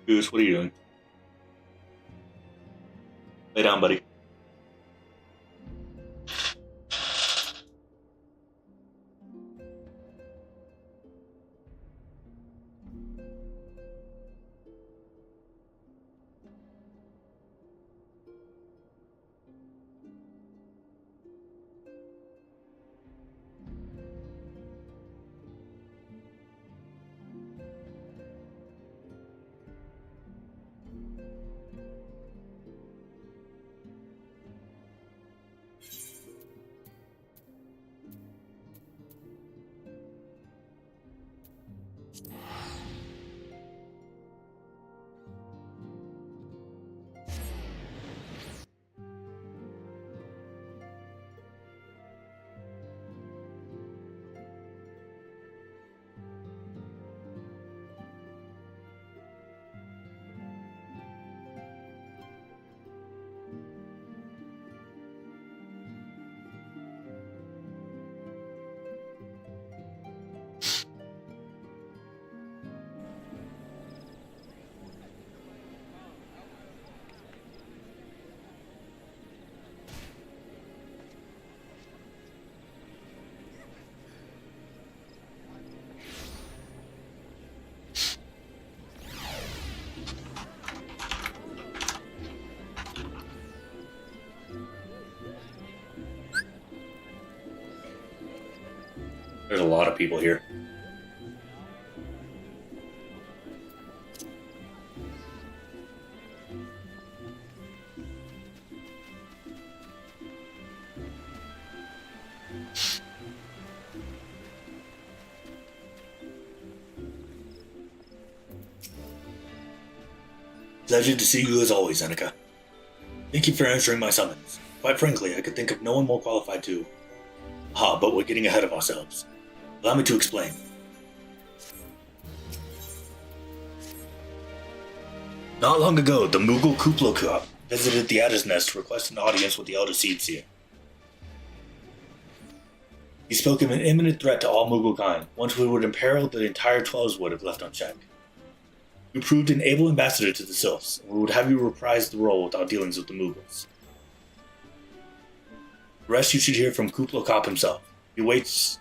Goose, what are you doing? Lay down, buddy. There's a lot of people here. Pleasure to see you as always, Annika. Thank you for answering my summons. Quite frankly, I could think of no one more qualified to... but we're getting ahead of ourselves. Allow me to explain. Not long ago, the Moogle Kuplokop visited the Adder's Nest to request an audience with the Elder Seedseer. He spoke of an imminent threat to all Moogle kind, one who would imperil the entire Twelveswood if left unchecked. You proved an able ambassador to the Sylphs, and we would have you reprise the role with our dealings with the Moogles. The rest you should hear from Kuplokop himself. He awaits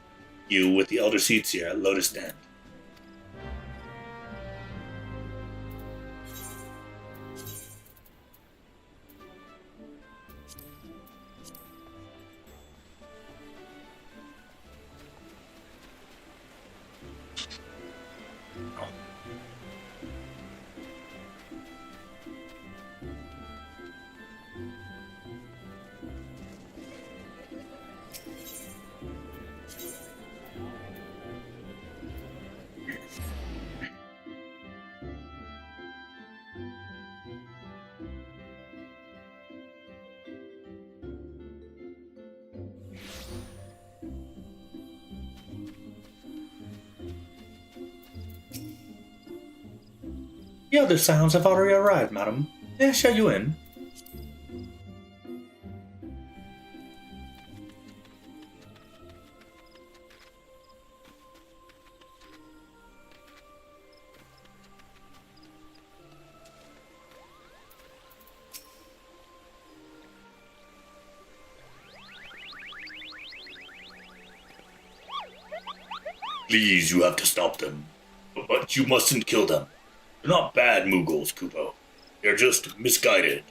You with the elder seeds here at Lotus Den. The other sounds have already arrived, madam. May I show you in? Please, you have to stop them. But you mustn't kill them. They're not bad Mughals, Kupo. They're just misguided.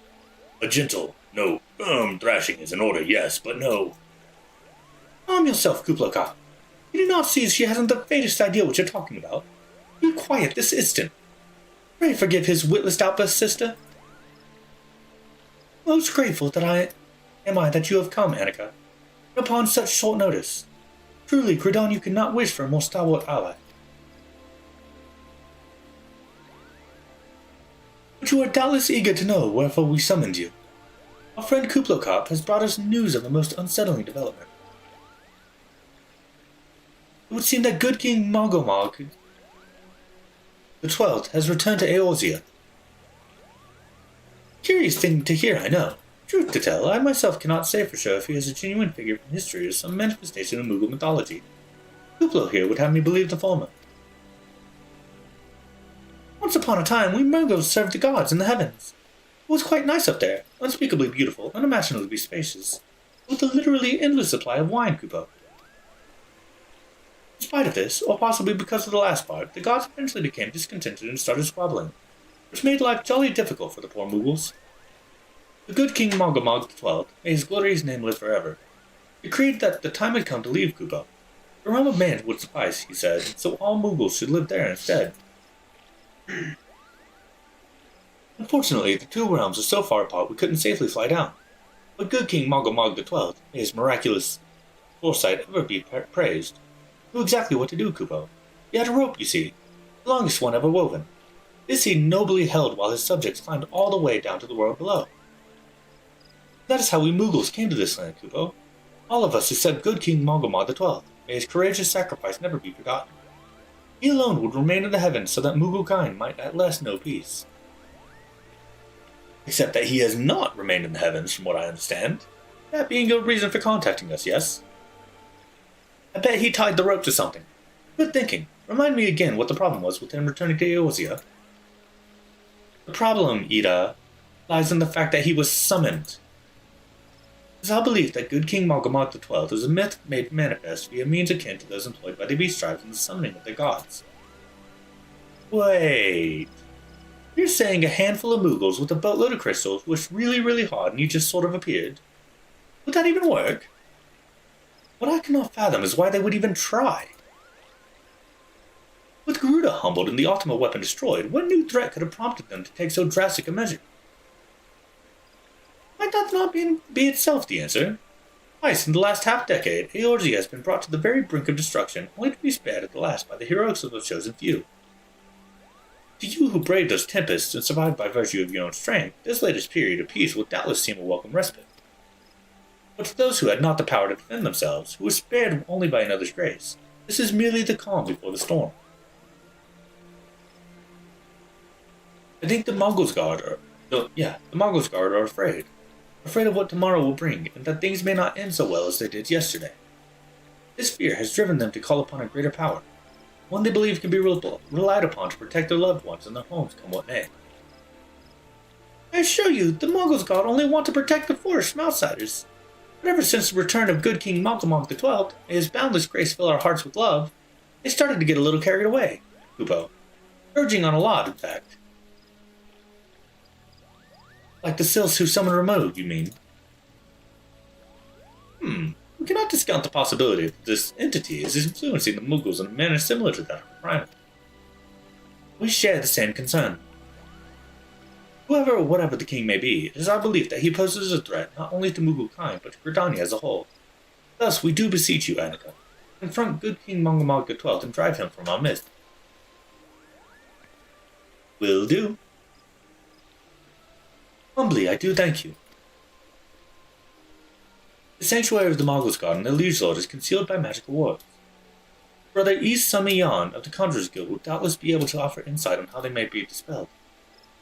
A gentle, no, firm thrashing is in order, yes, but no. Calm yourself, Kuplaka. You do not see she hasn't the faintest idea what you're talking about. Be quiet this instant. Pray forgive his witless outburst, sister. Most grateful that that you have come, Annika, upon such short notice. Truly, Gridon, you could not wish for a more stalwart ally. But you are doubtless eager to know wherefore we summoned you. Our friend Kuplokop has brought us news of a most unsettling development. It would seem that good King Mogomog the 12th has returned to Eorzea. Curious thing to hear, I know. Truth to tell, I myself cannot say for sure if he is a genuine figure from history or some manifestation of Mughal mythology. Kuplo here would have me believe the former. Once upon a time, we Mughals served the gods in the heavens. It was quite nice up there, unspeakably beautiful, unimaginably spacious, with a literally endless supply of wine, Kupo. In spite of this, or possibly because of the last part, the gods eventually became discontented and started squabbling, which made life jolly difficult for the poor Mughals. The good King Mogomog XII, may his glorious name live forever, decreed that the time had come to leave Kupo. The realm of man would suffice, he said, so all Mughals should live there instead. Unfortunately, the two realms are so far apart we couldn't safely fly down. But good King Mogomog XII, may his miraculous foresight ever be praised, knew exactly what to do, Kupo. He had a rope, you see, the longest one ever woven. This he nobly held while his subjects climbed all the way down to the world below. That is how we Mughals came to this land, Kupo. All of us except good King Mogomog XII. May his courageous sacrifice never be forgotten. He alone would remain in the heavens so that Mughal kind might at last know peace. Except that he has not remained in the heavens, from what I understand. That being a reason for contacting us, yes? I bet he tied the rope to something. Good thinking. Remind me again what the problem was with him returning to Eorzea. The problem, Ida, lies in the fact that he was summoned. It is our belief that good King Mogomog XII is a myth made manifest via means akin to those employed by the beast tribes in the summoning of their gods. Wait. You're saying a handful of Mughals with a boatload of crystals wished really, really hard and you just sort of appeared? Would that even work? What I cannot fathom is why they would even try. With Garuda humbled and the ultimate weapon destroyed, what new threat could have prompted them to take so drastic a measure? Might that not be itself the answer? Twice in the last half-decade, Eorzea has been brought to the very brink of destruction, only to be spared at the last by the heroics of the chosen few. To you who braved those tempests and survived by virtue of your own strength, this latest period of peace will doubtless seem a welcome respite. But to those who had not the power to defend themselves, who were spared only by another's grace, this is merely the calm before the storm. I think the Mongols Guard are afraid. Afraid of what tomorrow will bring, and that things may not end so well as they did yesterday. This fear has driven them to call upon a greater power, one they believe can be relied upon to protect their loved ones and their homes come what may. I assure you, the Mongols God only want to protect the forest from outsiders. But ever since the return of good King Malcolm XII and his boundless grace fill our hearts with love, they started to get a little carried away, Kupo. Urging on a lot, in fact. Like the Sils who summoned Rameau, you mean? We cannot discount the possibility that this entity is influencing the Mughals in a manner similar to that of Primal. We share the same concern. Whoever or whatever the king may be, it is our belief that he poses a threat not only to Mughal kind, but to Gridania as a whole. Thus, we do beseech you, Annika, confront good King Malcolm XII and drive him from our midst. Will do. Humbly, I do thank you. The sanctuary of the Mogul's Garden, the Liege Lord, is concealed by magical wards. Brother East Samiyan of the Conjurer's Guild will doubtless be able to offer insight on how they may be dispelled.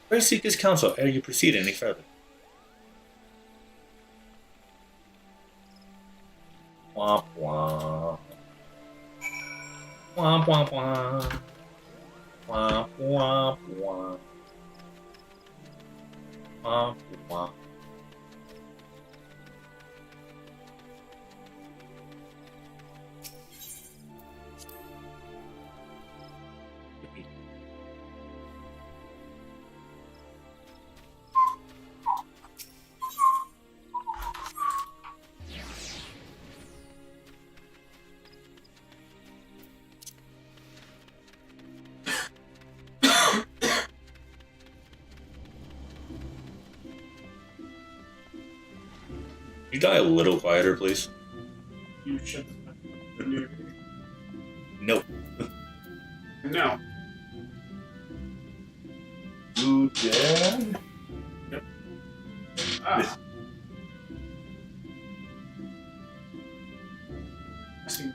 Pray seek his counsel ere you proceed any further. Womp womp. Womp womp womp. Womp womp womp. Womp womp. You die a little quieter, please. You should. Nope. No. You dead? Yep. Ah. I see.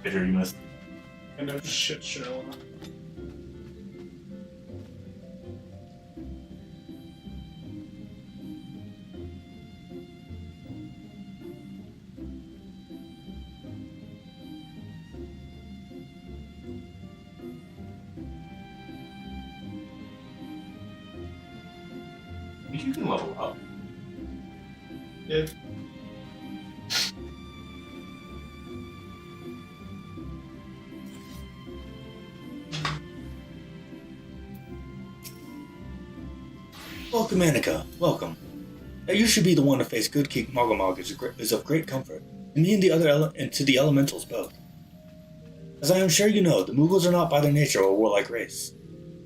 Peter, you missed. Kind of shit show. I think you can level up. Yeah. Welcome, Annika. Welcome. That you should be the one to face good King Mogomog is of great comfort, to me and to the elementals both. As I am sure you know, the Mughals are not by their nature a warlike race.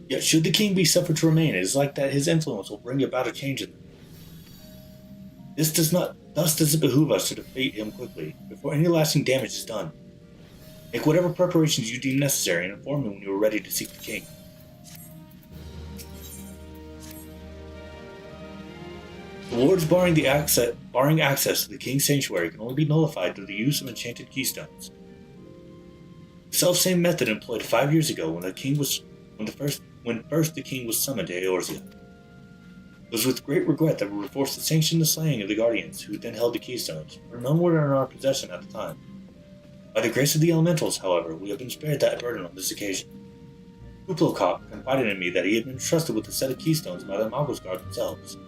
Yet should the king be suffered to remain, it is like that his influence will bring about a change in them. Thus does it behoove us to defeat him quickly, before any lasting damage is done. Make whatever preparations you deem necessary and inform me when you are ready to seek the king. The wards barring access to the king's sanctuary can only be nullified through the use of enchanted keystones. The self-same method employed 5 years ago when first the king was summoned to Eorzea. It was with great regret that we were forced to sanction the slaying of the guardians who then held the keystones, for none were in our possession at the time. By the grace of the elementals, however, we have been spared that burden on this occasion. Kuplokop confided in me that he had been entrusted with a set of keystones by the Malgosguard themselves.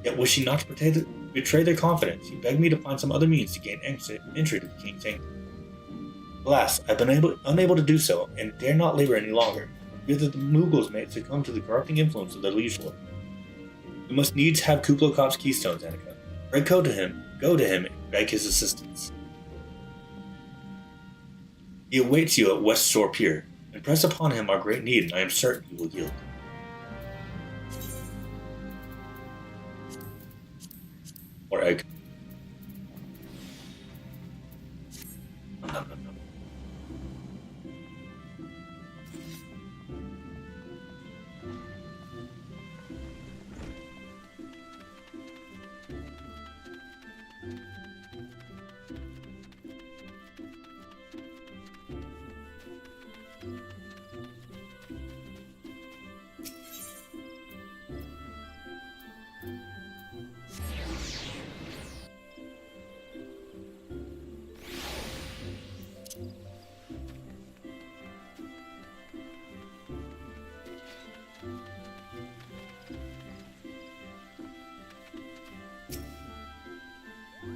Yet wishing not to betray their confidence, he begged me to find some other means to gain entry to the king's sanctum. Alas, I have been unable to do so, and dare not labor any longer, fear that the Mughals may succumb to the corrupting influence of their liege lord. We must needs have Kuplokop's keystones, Annika. Pray go to him, and beg his assistance. He awaits you at West Shore Pier. Impress upon him our great need, and I am certain he will yield. Or egg. Nom, nom, nom.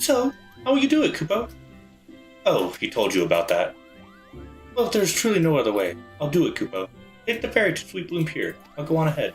So, how will you do it, Kupo? Oh, he told you about that. Well, if there's truly no other way, I'll do it, Kupo. Take the ferry to Sweet Bloom Pier. I'll go on ahead.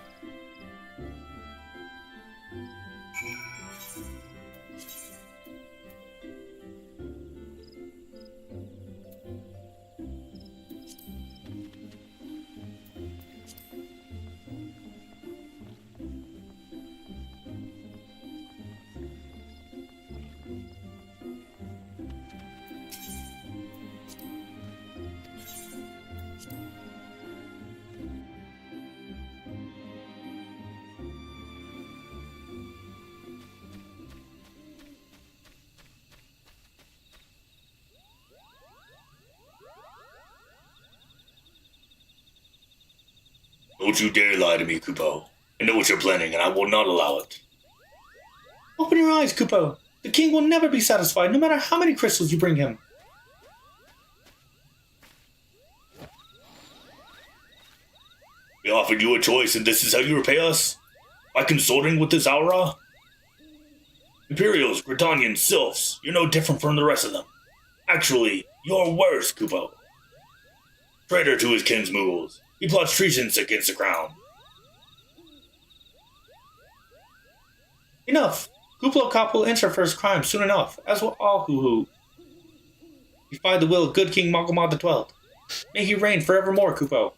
Don't you dare lie to me, Kupo. I know what you're planning, and I will not allow it. Open your eyes, Kupo. The king will never be satisfied, no matter how many crystals you bring him. We offered you a choice, and this is how you repay us? By consorting with this Aura? Imperials, Gridanians, Sylphs, you're no different from the rest of them. Actually, you're worse, Kupo. Traitor to his kin's mules. He plots treason against the crown. Enough! Kuplo Kop will answer for his crimes soon enough, as will all who defy the will of good King Magomad XII. May he reign forevermore, Kupo.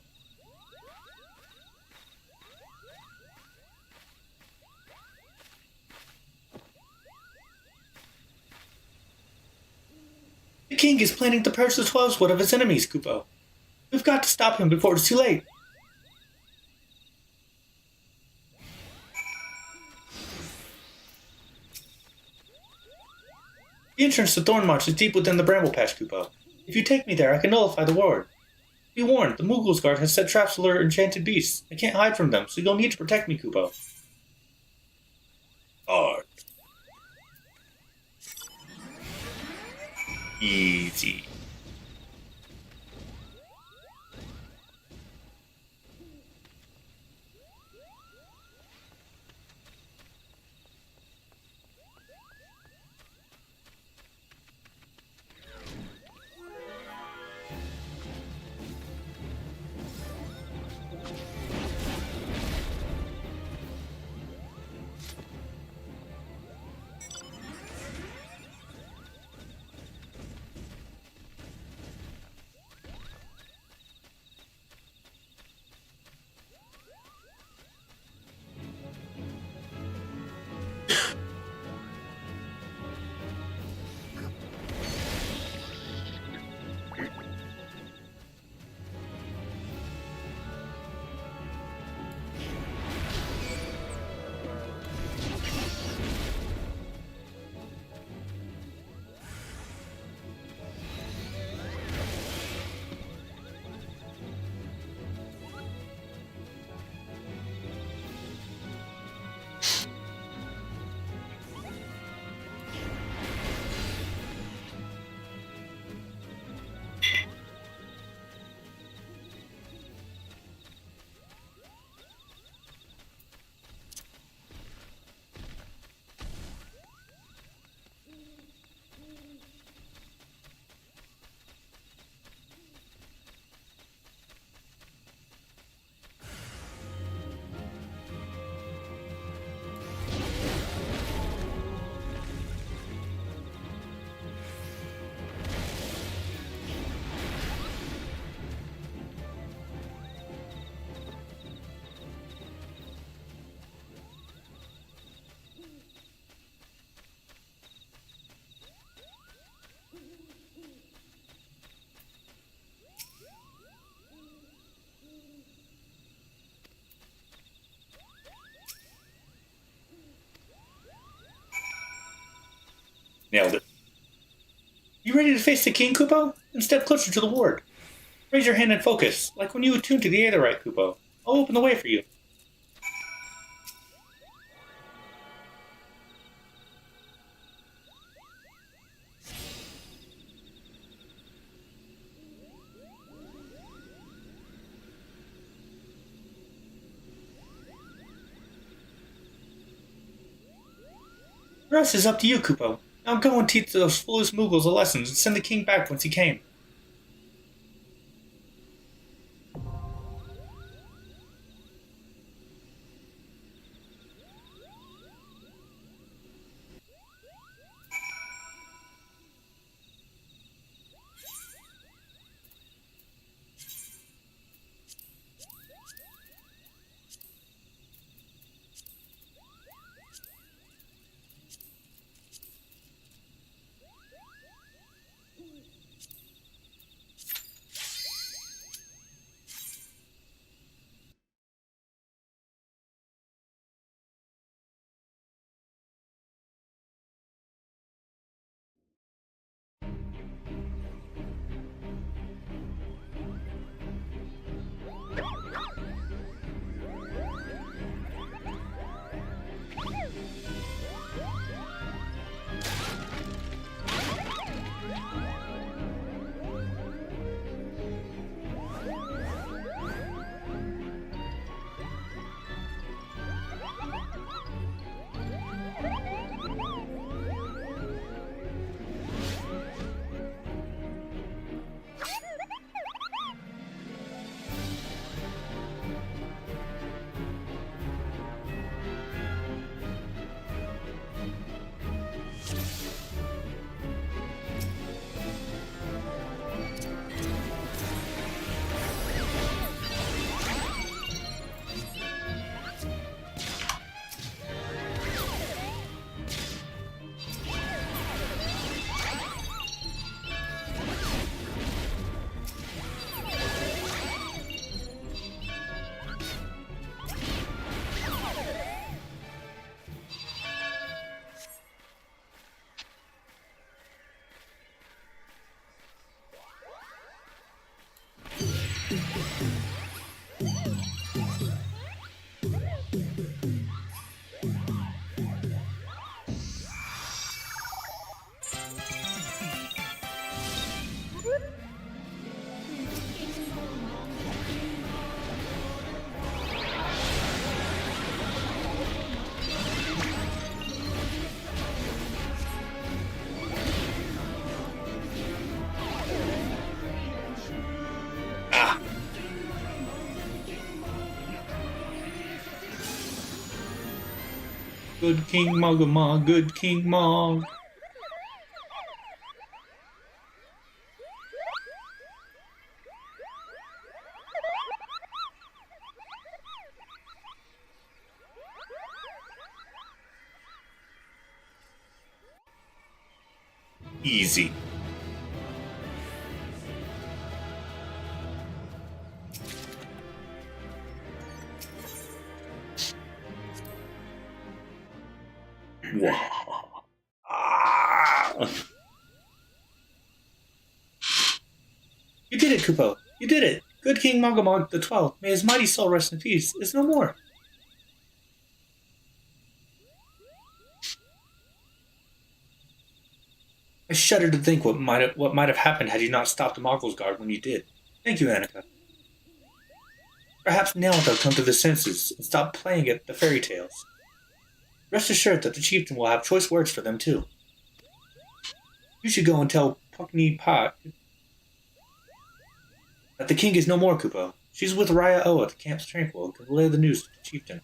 The king is planning to purge the 12's wood of his enemies, Kupo. We've got to stop him before it's too late. The entrance to Thornmarsh is deep within the Bramble Patch, Kupo. If you take me there, I can nullify the ward. Be warned, the Moogle's Guard has set traps to lure enchanted beasts. I can't hide from them, so you'll need to protect me, Kupo. Hard. Easy. Nailed it. You ready to face the king, Kupo? Then step closer to the ward. Raise your hand and focus, like when you attune to the Aetherite, Kupo. I'll open the way for you. The rest is up to you, Kupo. Now go and teach those foolish Mughals a lesson and send the king back whence he came. Good King Mogama, good King Mog. Easy. Wow. Ah. You did it, Kupo. You did it. Good King Mogamog the 12th, may his mighty soul rest in peace, is no more. I shudder to think what might have happened had you not stopped the Mogul's guard when you did. Thank you, Annika. Perhaps now they'll come to their senses and stop playing at the fairy tales. Rest assured that the chieftain will have choice words for them too. You should go and tell Pukni Pat that the king is no more, Kupo. She's with Raya O at the Camp Tranquil and can relay the news to the chieftain.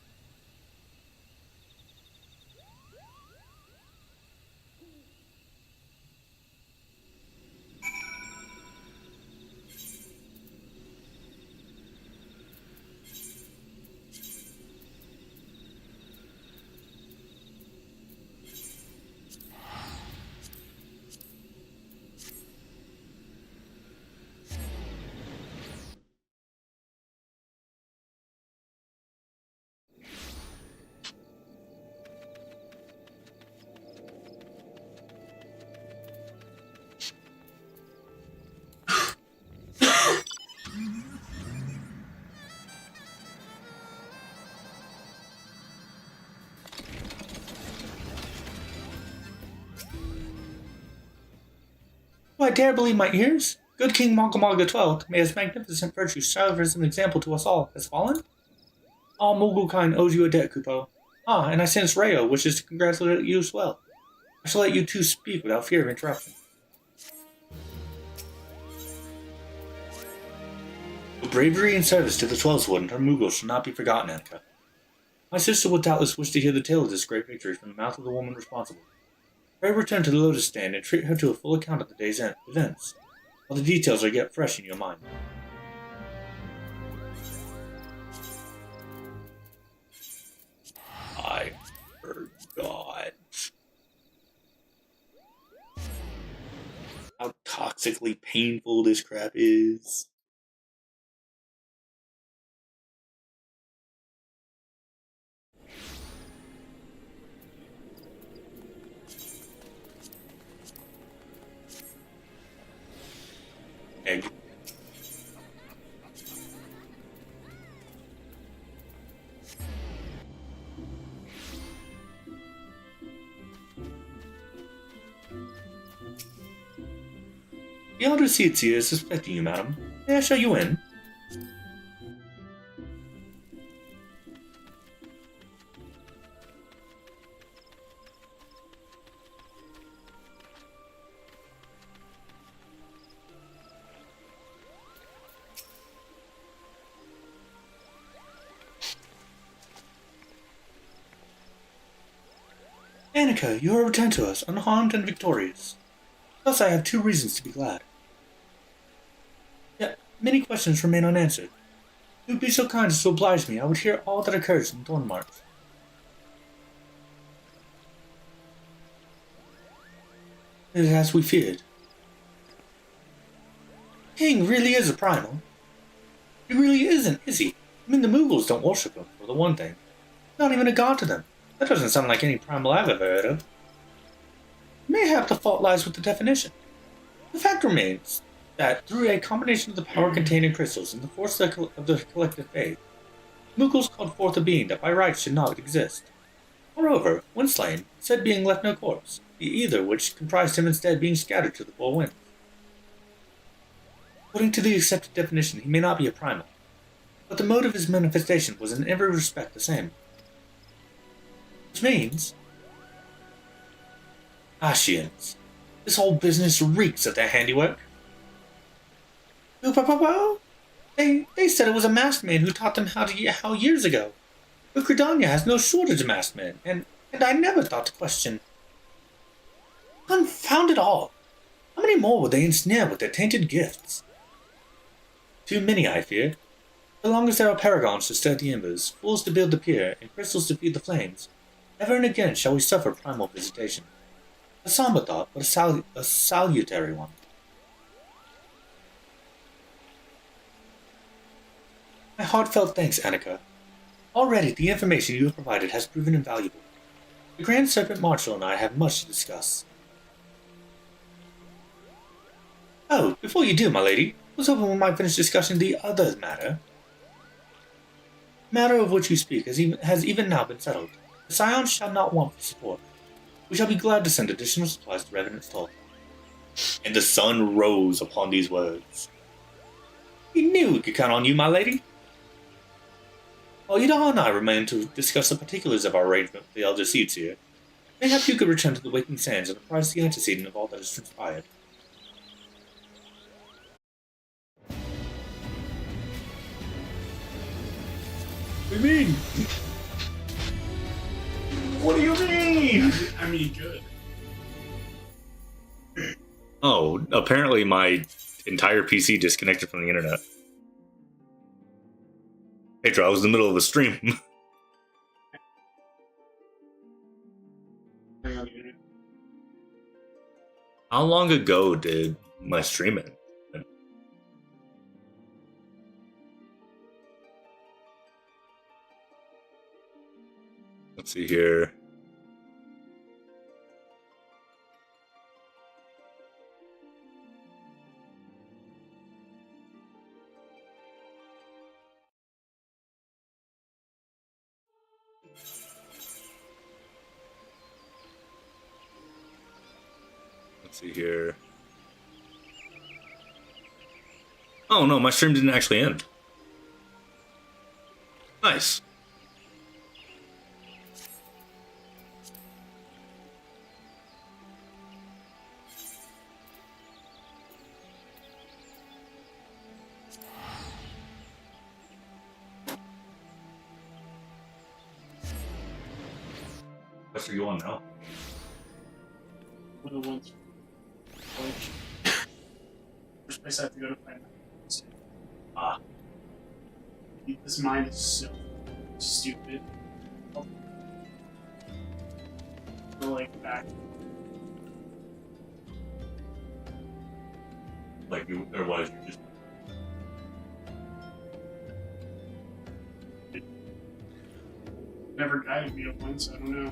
Do I dare believe my ears? Good King Mogamog the 12th, may his magnificent virtue serve as an example to us all, has fallen? All Mogulkind owes you a debt, Kupo. Ah, and I sense Rayo wishes to congratulate you as well. I shall let you two speak without fear of interruption. Your bravery and service to the Twelveswood and her Moogle shall not be forgotten, Annika. My sister will doubtless wish to hear the tale of this great victory from the mouth of the woman responsible. Pray return to the Lotus Stand and treat her to a full account of the day's events, while the details are yet fresh in your mind. I forgot how toxically painful this crap is. Egg. The elder seats here is suspecting you, madam. May I show you in? Annika, you are returned to us, unharmed and victorious. Thus I have two reasons to be glad. Yet, many questions remain unanswered. If you would be so kind as to oblige me, I would hear all that occurs in Thornmarsh. It is as we feared. King really is a primal. He really isn't, is he? I mean, the Moogles don't worship him, for the one thing. Not even a god to them. That doesn't sound like any primal I've ever heard of. Mayhap the fault lies with the definition. The fact remains that through a combination of the power contained in crystals and the force of the collective faith, Moogles called forth a being that by rights should not exist. Moreover, when slain, said being left no corpse, the ether which comprised him instead being scattered to the four winds. According to the accepted definition, he may not be a primal, but the mode of his manifestation was in every respect the same. Which means... Ashians. This whole business reeks of their handiwork. They said it was a masked man who taught them how years ago. But Credania has no shortage of masked men, and I never thought to question. Confound it all! How many more would they ensnare with their tainted gifts? Too many, I fear. So long as there are paragons to stir the embers, fools to build the pier, and crystals to feed the flames, ever and again shall we suffer primal visitation. A somber thought, but a salutary one. My heartfelt thanks, Annika. Already the information you have provided has proven invaluable. The Grand Serpent Marshal and I have much to discuss. Oh, before you do, my lady, I was hoping we might finish discussing the other matter. The matter of which you speak has even now been settled. The Scions shall not want for support. We shall be glad to send additional supplies to Revenant's Toll. And the sun rose upon these words. We knew we could count on you, my lady. While Yadaw and I remain to discuss the particulars of our arrangement with the Elder Seeds here, mayhap you could return to the Waking Sands and apprise the antecedent of all that has transpired. What do you mean? What do you mean? I mean, good. Oh, apparently my entire PC disconnected from the internet. Pedro, I was in the middle of a stream. Hang on here. How long ago did my stream end? Let's see here. Let's see here. Oh no, my stream didn't actually end. Nice. quest are you on now? One of the ones. First place I have to go to find out. Ah. This mine is so stupid. Go like back. Like you, or was you just? Never guided me up once, I don't know.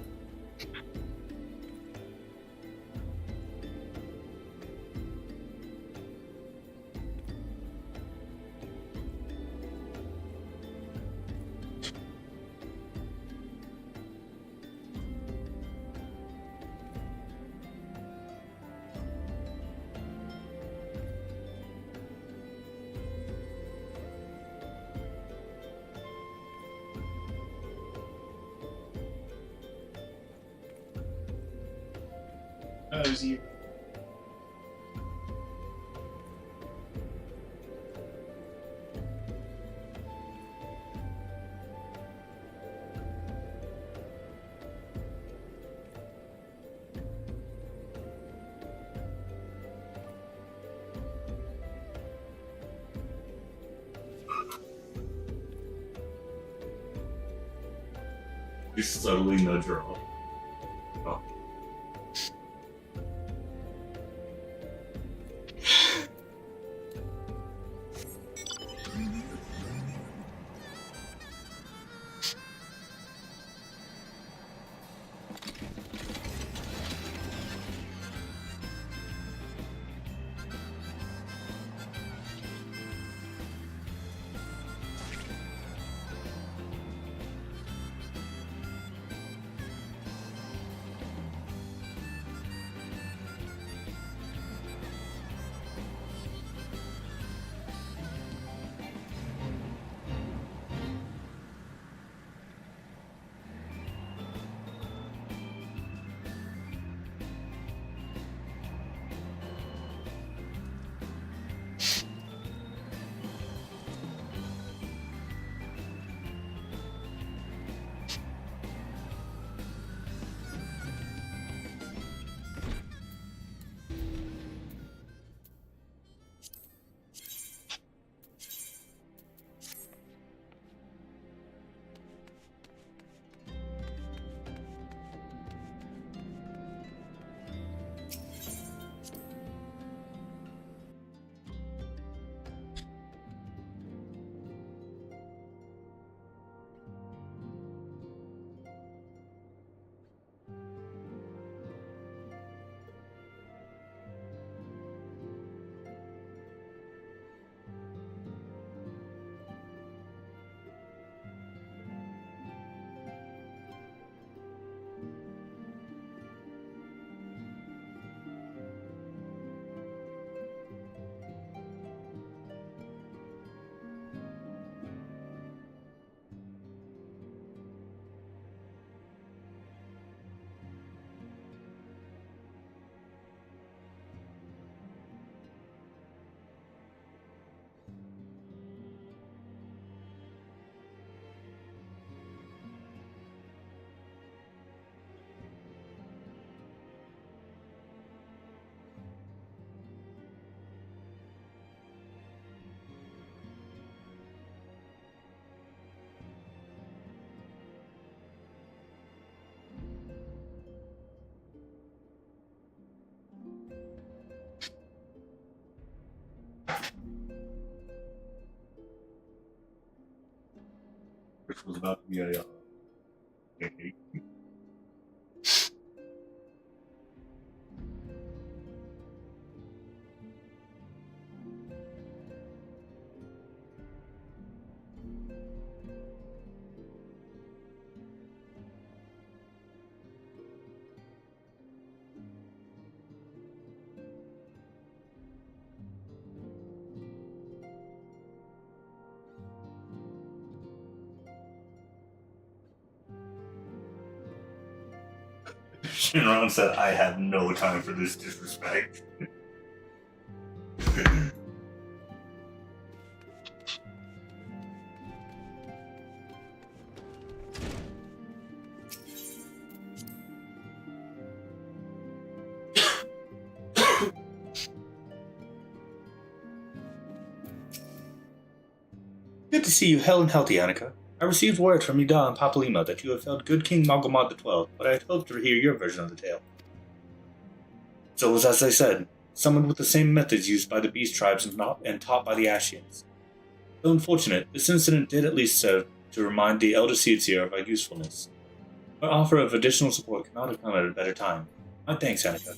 Oh, it was you. You subtly nudge her off. Oh. Which was about to be a date. Shinron said, I have no time for this disrespect. Good to see you hale and healthy, Annika. I received word from Ida and Papalima that you have felled good King Malgamad XII, but I had hoped to hear your version of the tale. So it was as I said, summoned with the same methods used by the Beast tribes and taught by the Ashians. Though unfortunate, this incident did at least serve to remind the Elder Seeds here of our usefulness. Our offer of additional support could not have come at a better time. My thanks, Annika.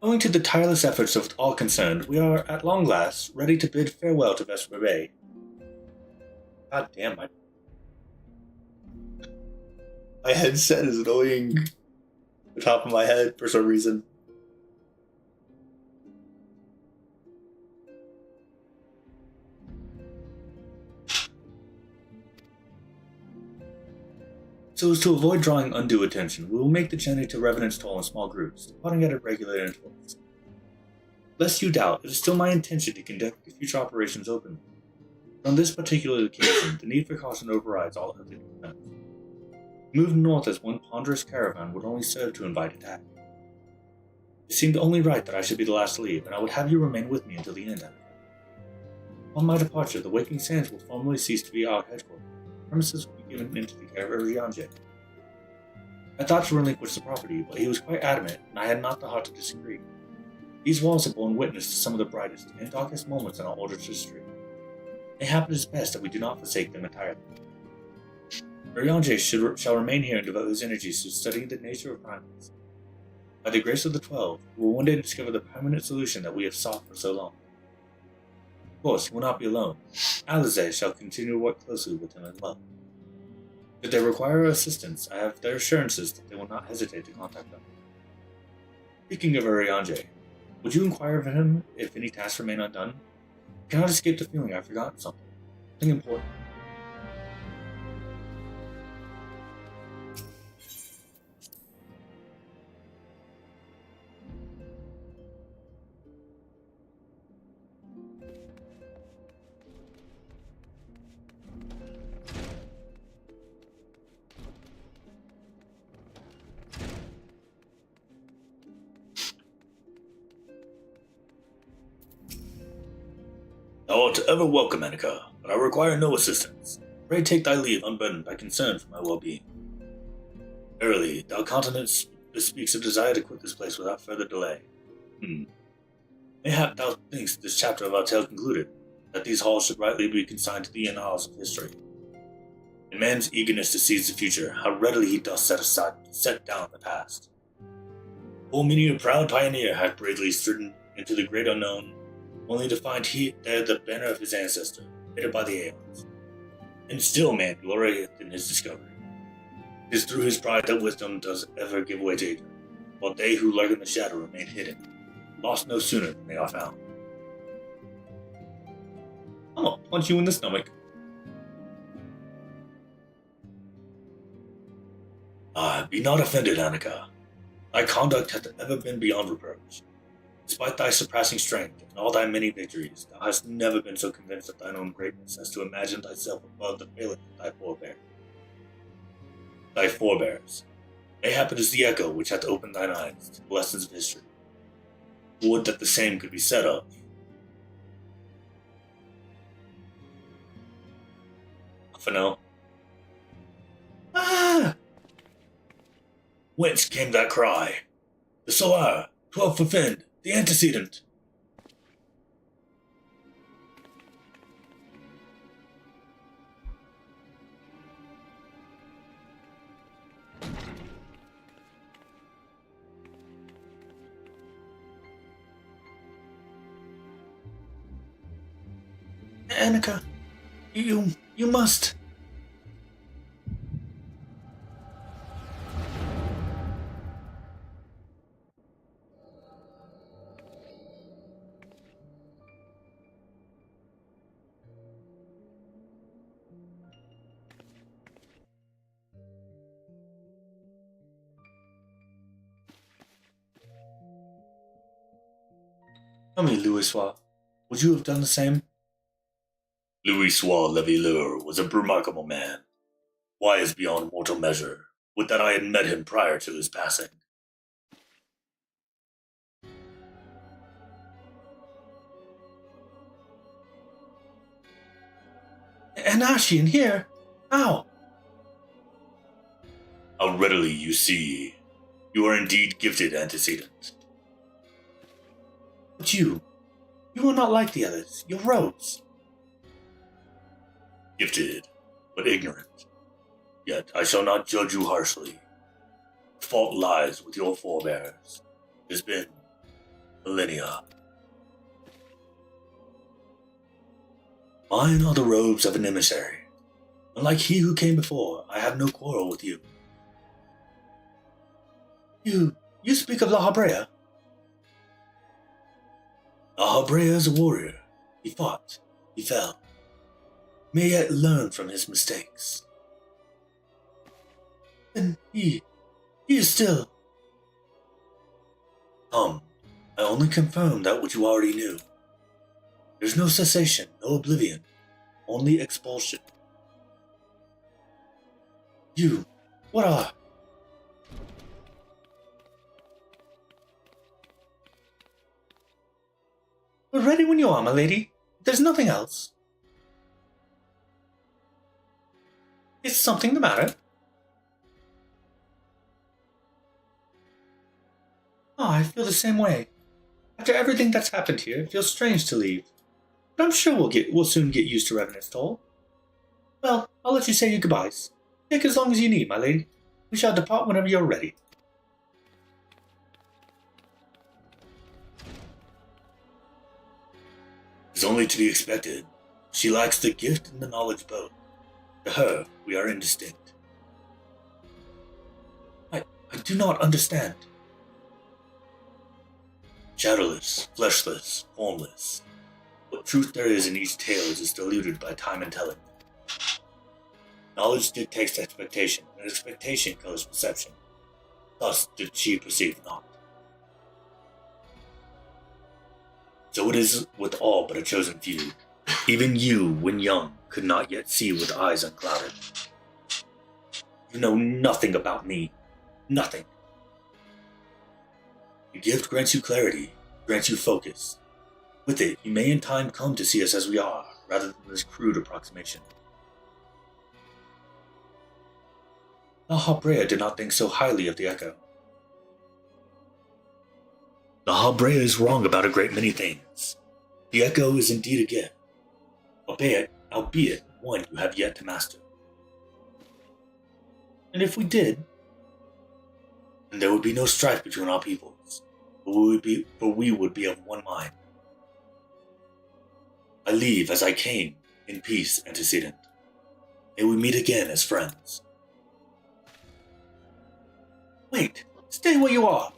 Owing to the tireless efforts of all concerned, we are, at long last, ready to bid farewell to Vesper Bay. God damn, my headset is annoying the top of my head for some reason. So as to avoid drawing undue attention, we will make the journey to Revenant's Toll in small groups, departing at irregular intervals. Lest you doubt, it is still my intention to conduct the future operations openly. But on this particular occasion, the need for caution overrides all other defense. Move north as one ponderous caravan would only serve to invite attack. It seemed only right that I should be the last to leave, and I would have you remain with me until the end. Upon my departure, the Waking Sands will formally cease to be our headquarters. Premises will be given into the care of Urianger. I thought to relinquish the property, but he was quite adamant, and I had not the heart to disagree. These walls have borne witness to some of the brightest and darkest moments in our order's history. It happens best that we do not forsake them entirely. Urianger shall remain here and devote his energies to studying the nature of primates. By the grace of the 12, we will one day discover the permanent solution that we have sought for so long. Of course, he will not be alone. Alize shall continue to work closely with him as well. If they require our assistance, I have their assurances that they will not hesitate to contact them. Speaking of Urianger, would you inquire of him if any tasks remain undone? I cannot escape the feeling I've forgotten something important. Thou art ever welcome, Annika, but I require no assistance. Pray take thy leave unburdened by concern for my well-being. Verily, thou countenance bespeaks a desire to quit this place without further delay. Mayhap thou thinkst this chapter of our tale concluded, that these halls should rightly be consigned to the annals of history. In man's eagerness to seize the future, how readily he doth set down the past. Full many a proud pioneer hath bravely striven into the great unknown, only to find there the banner of his ancestor, hidden by the aeons. And still man glorieth in his discovery. It is through his pride that wisdom does ever give way to ignorance, while they who lurk in the shadow remain hidden, lost no sooner than they are found. I'm gonna punch you in the stomach. Be not offended, Annika. Thy conduct hath ever been beyond reproach. Despite thy surpassing strength and all thy many victories, thou hast never been so convinced of thine own greatness as to imagine thyself above the failings of thy forebears. Thy forebears. Mayhap it is the echo which hath opened thine eyes to the lessons of history. Would that the same could be said of. Alphinaud. Ah! Whence came that cry? The Solar, 12 for Finn, the antecedent. Annika, you must. Tell me, Louisois, would you have done the same? Louisois Levileur was a remarkable man, wise beyond mortal measure. Would that I had met him prior to his passing. And Ashi in here? How? How readily you see. You are indeed gifted antecedent. But you are not like the others. You're rogues. Gifted, but ignorant. Yet I shall not judge you harshly. The fault lies with your forebears. It has been millennia. Mine are the robes of an emissary. Unlike he who came before, I have no quarrel with you. You speak of La Habrea? La Habrea is a warrior. He fought. He fell. May yet learn from his mistakes. And he is still... Come, I only confirm that which you already knew. There's no cessation, no oblivion, only expulsion. You, what are? We're ready when you are, my lady. There's nothing else. Is something the matter? Oh, I feel the same way. After everything that's happened here, it feels strange to leave. But I'm sure we'll soon get used to Revenant's toll. Well, I'll let you say your goodbyes. Take as long as you need, my lady. We shall depart whenever you're ready. It's only to be expected. She lacks the gift and the knowledge both. To her, we are indistinct. I do not understand. Shadowless, fleshless, formless. What truth there is in each tale is diluted by time and telling. Knowledge dictates expectation, and expectation colors perception. Thus did she perceive not. So it is with all but a chosen few. Even you, when young, could not yet see with eyes unclouded. You know nothing about me. Nothing. The gift grants you clarity, grants you focus. With it, you may in time come to see us as we are, rather than this crude approximation. La Habrea did not think so highly of the Echo. La Habrea is wrong about a great many things. The Echo is indeed a gift, albeit one you have yet to master. And if we did, then there would be no strife between our peoples, for we would be of one mind. I leave as I came, in peace antecedent. May we meet again as friends. Wait, stay where you are.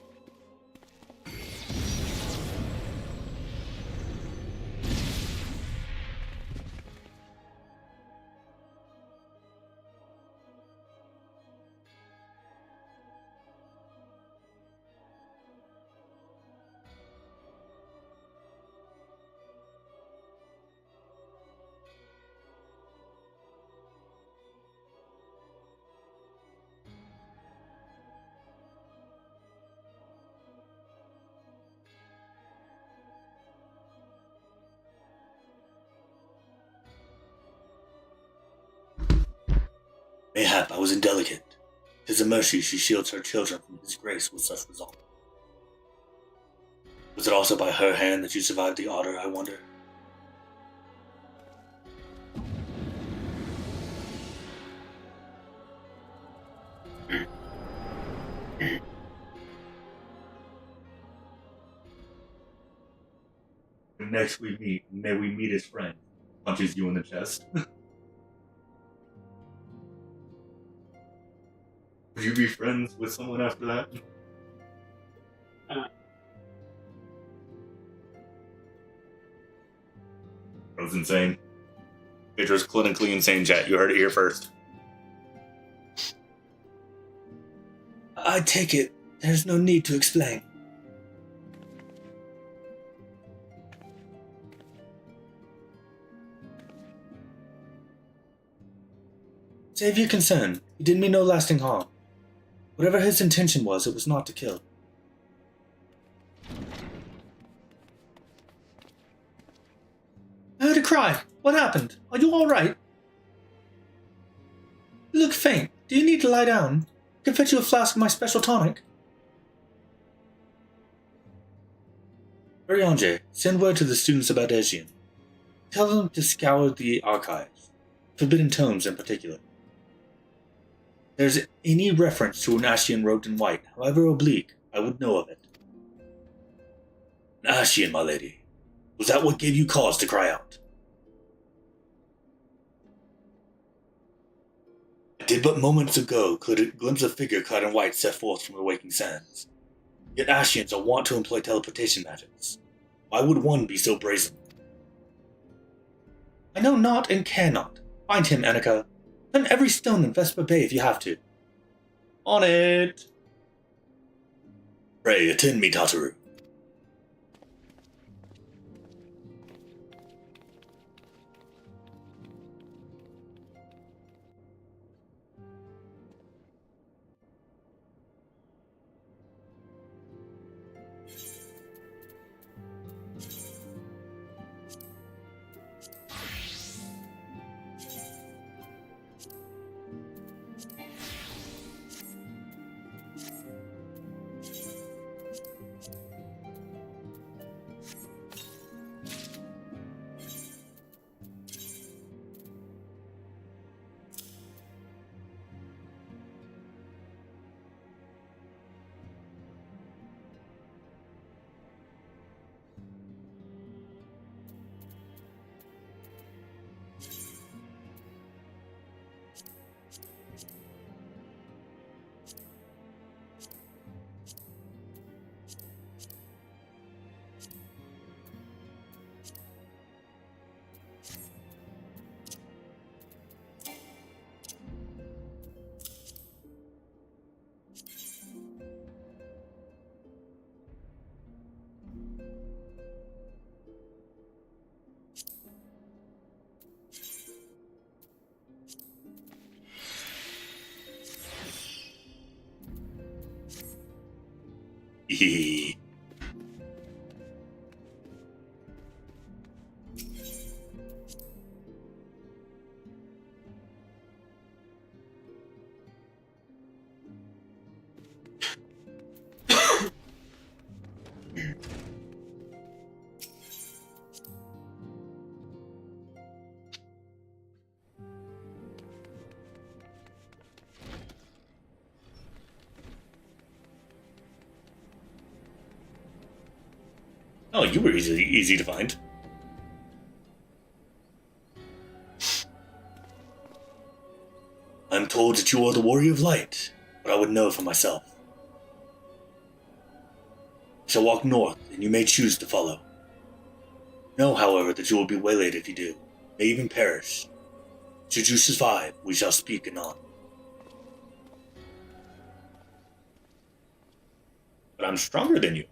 Mayhap I was indelicate. 'Tis a mercy she shields her children from his grace with such result. Was it also by her hand that you survived the otter, I wonder? When next we meet, may we meet as friends. Punches you in the chest. Would you be friends with someone after that? Uh. That was insane. Pedro's clinically insane, chat. You heard it here first. I take it there's no need to explain. Save your concern. He did me no lasting harm. Whatever his intention was, it was not to kill. I heard a cry. What happened? Are you all right? to lie down? I can fetch you a flask of my special tonic. Arianje, send word to the students about Aegean. Tell them to scour the archives, forbidden tomes in particular. If there's any reference to an Ascian robed in white, however oblique, I would know of it. An Ascian, my lady. Was that what gave you cause to cry out? I did but moments ago glimpse a figure clad in white set forth from the waking sands. Yet Ascians are wont to employ teleportation magics. Why would one be so brazen? I know not and care not. Find him, Annika. Turn every stone in Vesper Bay if you have to. On it! Pray, attend me, Tataru. Hehe. Oh, you were easy to find. I'm told that you are the Warrior of Light, but I would know for myself. I shall walk north, and you may choose to follow. Know, however, that you will be waylaid if you do, may even perish. Should you survive, we shall speak anon. But I'm stronger than you.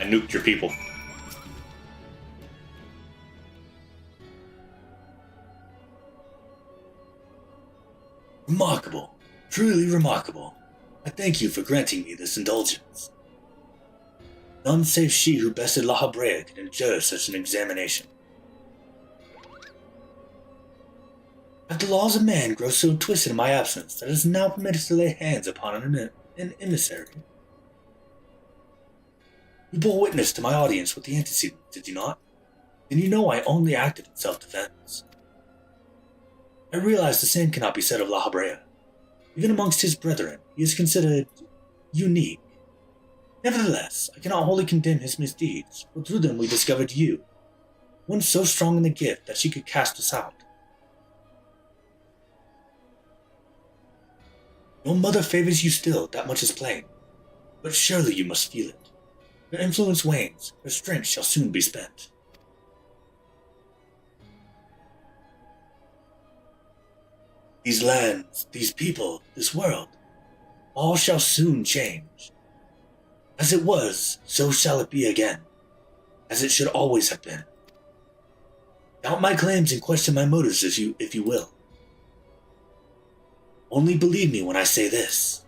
I nuked your people. Remarkable. Truly remarkable. I thank you for granting me this indulgence. None save she who bested La Habrea can endure such an examination. Have the laws of man grown so twisted in my absence that it is now permitted to lay hands upon an emissary? You bore witness to my audience with the antecedent, did you not? Then you know I only acted in self-defense. I realize the same cannot be said of La Habrea. Even amongst his brethren, he is considered unique. Nevertheless, I cannot wholly condemn his misdeeds, for through them we discovered you, one so strong in the gift that she could cast us out. Your mother favors you still, that much is plain, but surely you must feel it. Her influence wanes, her strength shall soon be spent. These lands, these people, this world, all shall soon change. As it was, so shall it be again, as it should always have been. Doubt my claims and question my motives if you will. Only believe me when I say this.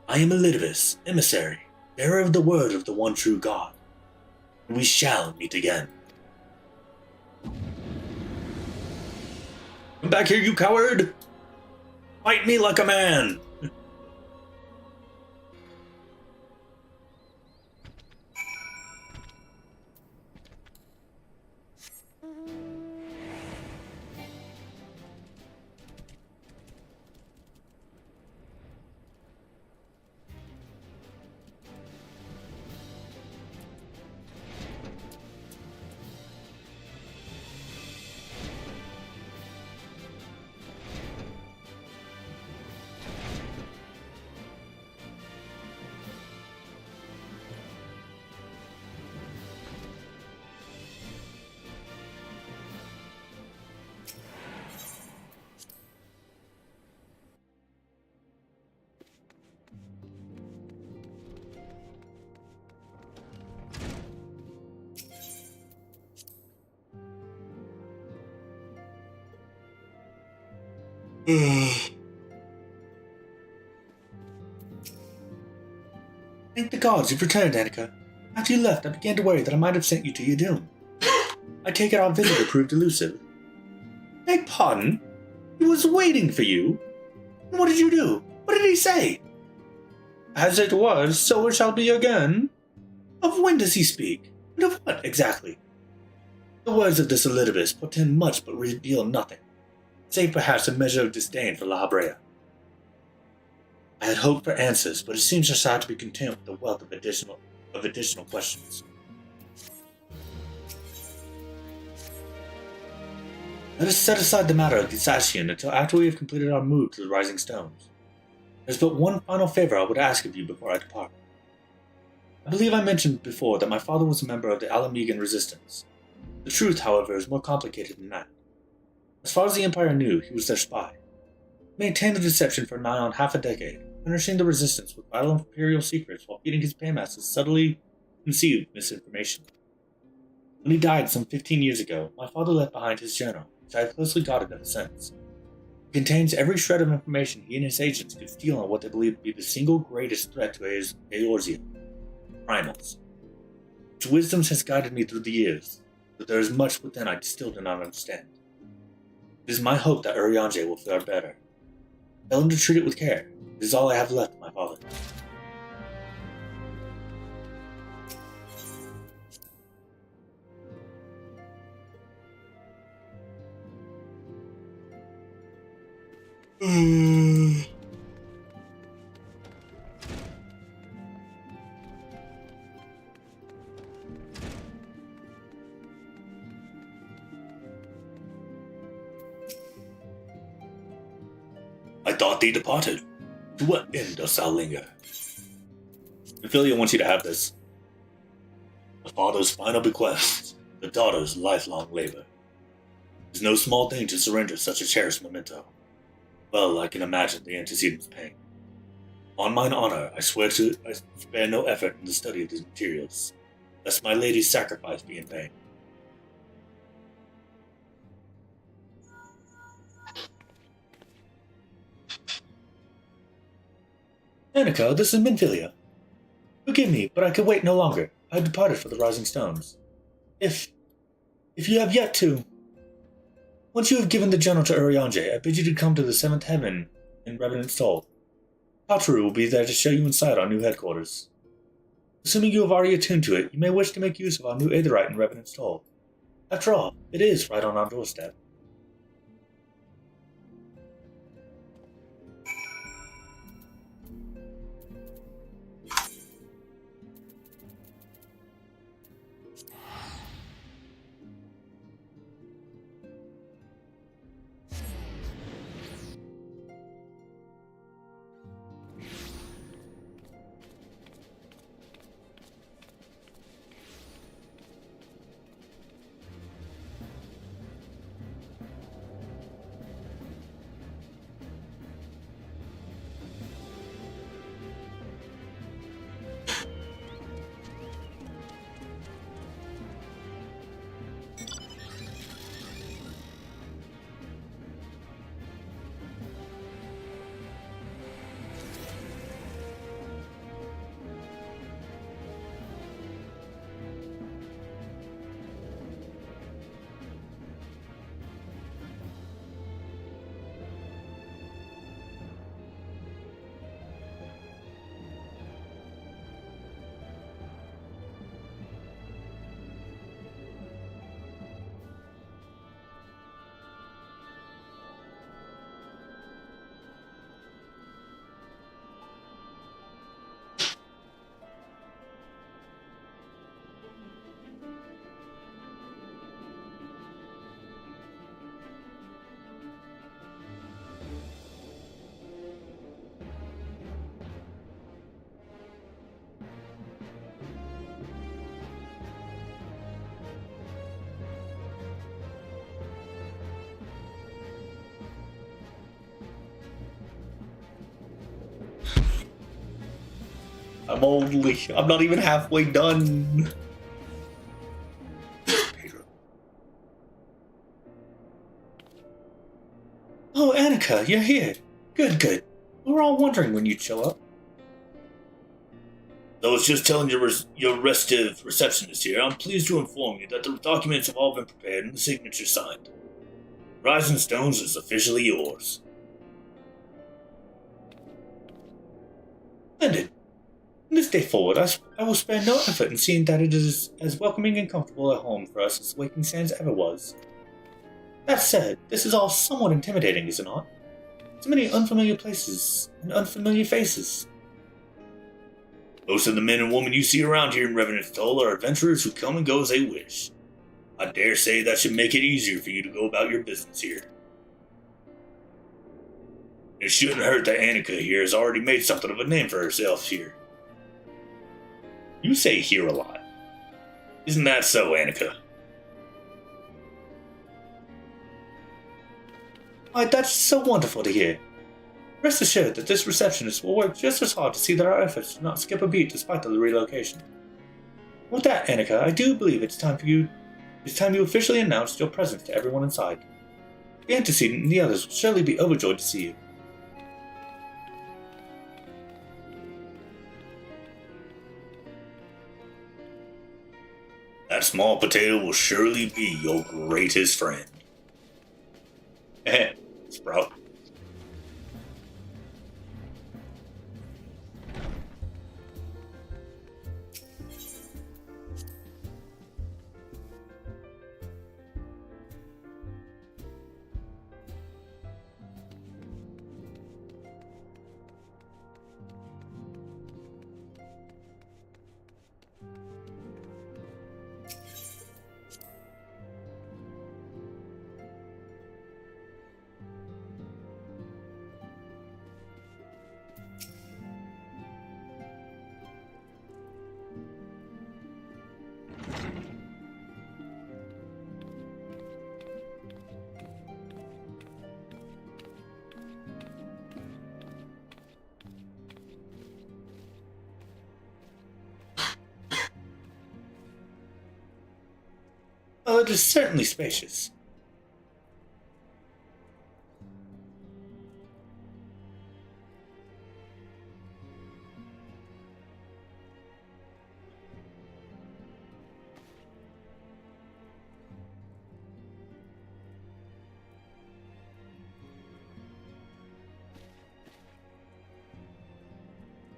I am Elidibus, emissary, bearer of the word of the one true God, and we shall meet again. Come back here, you coward! Fight me like a man! Thank the gods you've returned, Annika. After you left, I began to worry that I might have sent you to your doom. I take it our visitor proved elusive. Beg pardon? He was waiting for you. And what did you do? What did he say? As it was, so it shall be again. Of when does he speak? And of what, exactly? The words of this Elidibus portend much but reveal nothing, save perhaps a measure of disdain for La Habrea. I had hoped for answers, but it seems her side to be content with the wealth of additional questions. Let us set aside the matter of the Sacian until after we have completed our move to the Rising Stones. There's but one final favor I would ask of you before I depart. I believe I mentioned before that my father was a member of the Alamegan Resistance. The truth, however, is more complicated than that. As far as the Empire knew, he was their spy. He maintained the deception for nigh on half a decade, punishing the Resistance with vital Imperial secrets while feeding his paymasters subtly conceived misinformation. When he died some 15 years ago, my father left behind his journal, which I have closely guarded ever since. It contains every shred of information he and his agents could steal on what they believed to be the single greatest threat to Eorzea, primals. Its wisdom has guided me through the years, but there is much within I still do not understand. It is my hope that Urianger will fare better. Tell him to treat it with care. It is all I have left of my father. I thought thee departed. To what end dost thou linger? Ophelia wants you to have this. The father's final bequest, the daughter's lifelong labor. It is no small thing to surrender such a cherished memento. Well, I can imagine the antecedent's pain. On mine honor, I swear I spare no effort in the study of these materials. lest my lady's sacrifice be in vain. Annika, this is Minfilia. Forgive me, but I could wait no longer. I have departed for the Rising Stones. If you have yet to... Once you have given the journal to Urianger, I bid you to come to the 7th Heaven in Revenant's Toll. Patru will be there to show you inside our new headquarters. Assuming you have already attuned to it, you may wish to make use of our new Aetherite in Revenant's Toll. After all, it is right on our doorstep. I'm not even halfway done. Pedro. Oh, Annika, you're here. Good. We were all wondering when you'd show up. I was just telling your restive receptionist here, I'm pleased to inform you that the documents have all been prepared and the signature signed. Rising Stones is officially yours. Splendid. From this day forward, I will spare no effort in seeing that it is as welcoming and comfortable a home for us as Waking Sands ever was. That said, this is all somewhat intimidating, is it not? So many unfamiliar places and unfamiliar faces. Most of the men and women you see around here in Revenant's Toll are adventurers who come and go as they wish. I dare say that should make it easier for you to go about your business here. It shouldn't hurt that Annika here has already made something of a name for herself here. You say here a lot. Isn't that so, Annika? Why, that's so wonderful to hear. Rest assured that this receptionist will work just as hard to see that our efforts do not skip a beat despite the relocation. With that, Annika, I do believe it's time you officially announced your presence to everyone inside. The antecedent and the others will surely be overjoyed to see you. That small potato will surely be your greatest friend. Sprout. Well, it is certainly spacious.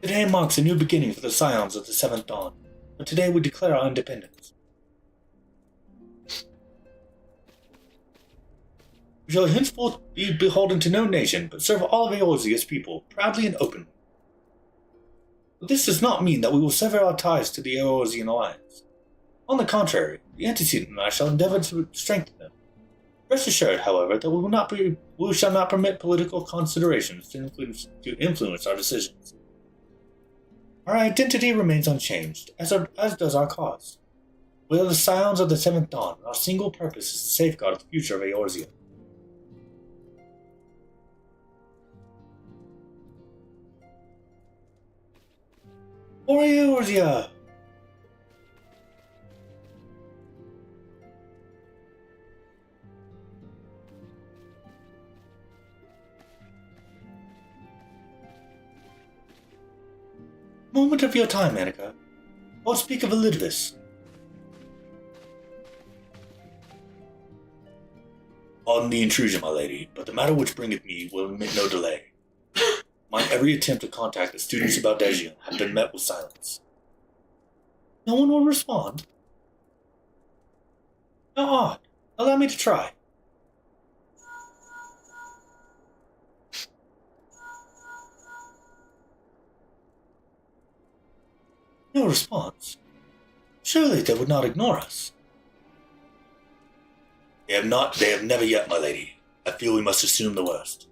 Today marks a new beginning for the scions of the Seventh Dawn, but today we declare our independence. We shall henceforth be beholden to no nation, but serve all of Eorzea's people, proudly and openly. But this does not mean that we will sever our ties to the Eorzean alliance. On the contrary, the antecedent and I shall endeavor to strengthen them. Rest assured, however, that we shall not permit political considerations to influence our decisions. Our identity remains unchanged, as does our cause. We are the scions of the Seventh Dawn, and our single purpose is to safeguard the future of Eorzea. For Eorzea! Moment of your time, Annika. I'll speak of Elidibus. Pardon the intrusion, my lady, but the matter which bringeth me will admit no delay. My every attempt to contact the students of Baldesion have been met with silence. No one will respond? How odd. Allow me to try. No response. Surely they would not ignore us. They have never yet, my lady. I feel we must assume the worst.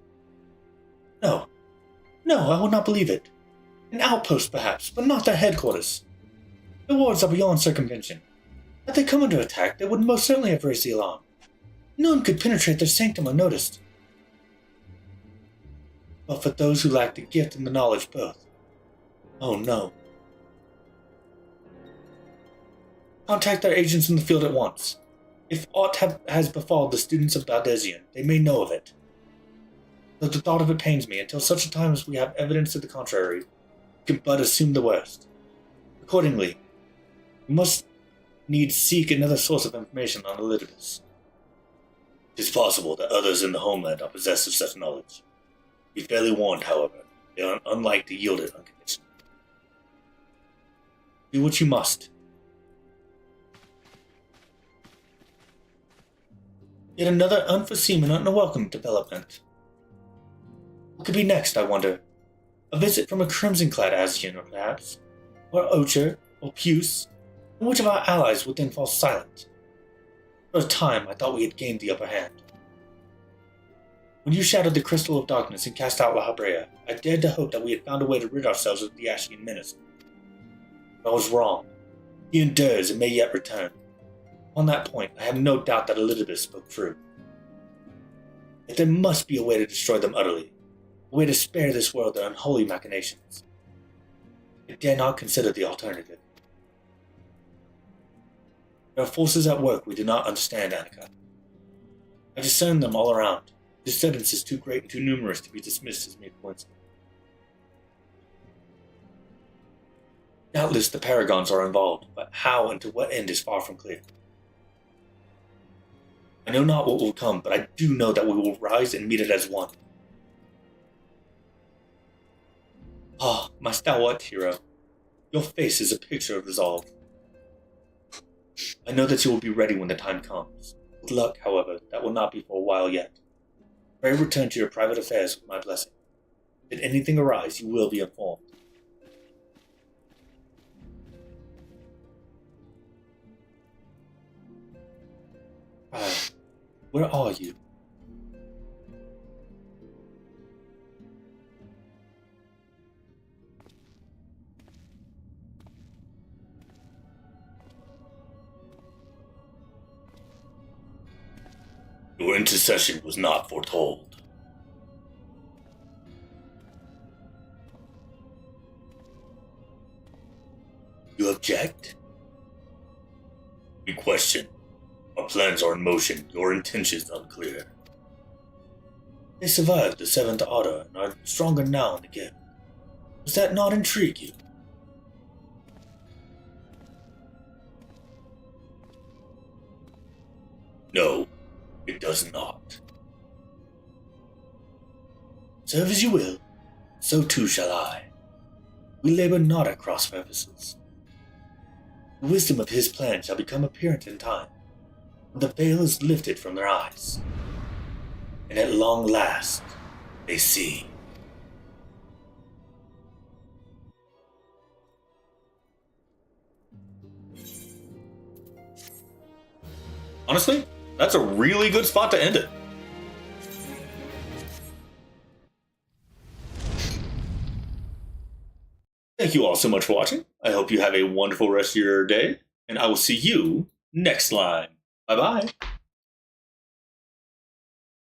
No, I will not believe it. An outpost, perhaps, but not their headquarters. The wards are beyond circumvention. Had they come under attack, they would most certainly have raised the alarm. None could penetrate their sanctum unnoticed. But for those who lack the gift and the knowledge both. Oh no. Contact their agents in the field at once. If aught has befallen the students of Baldesion, they may know of it. Though the thought of it pains me, until such a time as we have evidence to the contrary, we can but assume the worst. Accordingly, we must needs seek another source of information on Elidibus. It is possible that others in the homeland are possessed of such knowledge. Be fairly warned, however, they are unlike to yield it unconditionally. Do what you must. Yet another unforeseen and unwelcome development. What could be next, I wonder? A visit from a crimson-clad Asian, or perhaps? Or Ocher, or Puce? And which of our allies would then fall silent? For a time, I thought we had gained the upper hand. When you shattered the Crystal of Darkness and cast out La Habrea, I dared to hope that we had found a way to rid ourselves of the Ashian menace. But I was wrong. He endures and may yet return. On that point, I have no doubt that Elidibus spoke true. Yet there must be a way to destroy them utterly, a way to spare this world their unholy machinations. I dare not consider the alternative. There are forces at work we do not understand, Annika. I discern them all around. The disturbance is too great and too numerous to be dismissed as mere coincidence. Doubtless the Paragons are involved, but how and to what end is far from clear. I know not what will come, but I do know that we will rise and meet it as one. Ah, my stalwart hero, your face is a picture of resolve. I know that you will be ready when the time comes. With luck, however, that will not be for a while yet. Pray return to your private affairs with my blessing. Should anything arise, you will be informed. Where are you? Your intercession was not foretold. You object? We question. Our plans are in motion, your intentions unclear. They survived the Seventh Order and are stronger now and again. Does that not intrigue you? No, it does not. Serve as you will, so too shall I. We labor not at cross purposes. The wisdom of his plan shall become apparent in time, when the veil is lifted from their eyes, and at long last they see. Honestly, that's a really good spot to end it. Thank you all so much for watching. I hope you have a wonderful rest of your day, and I will see you next time. Bye bye.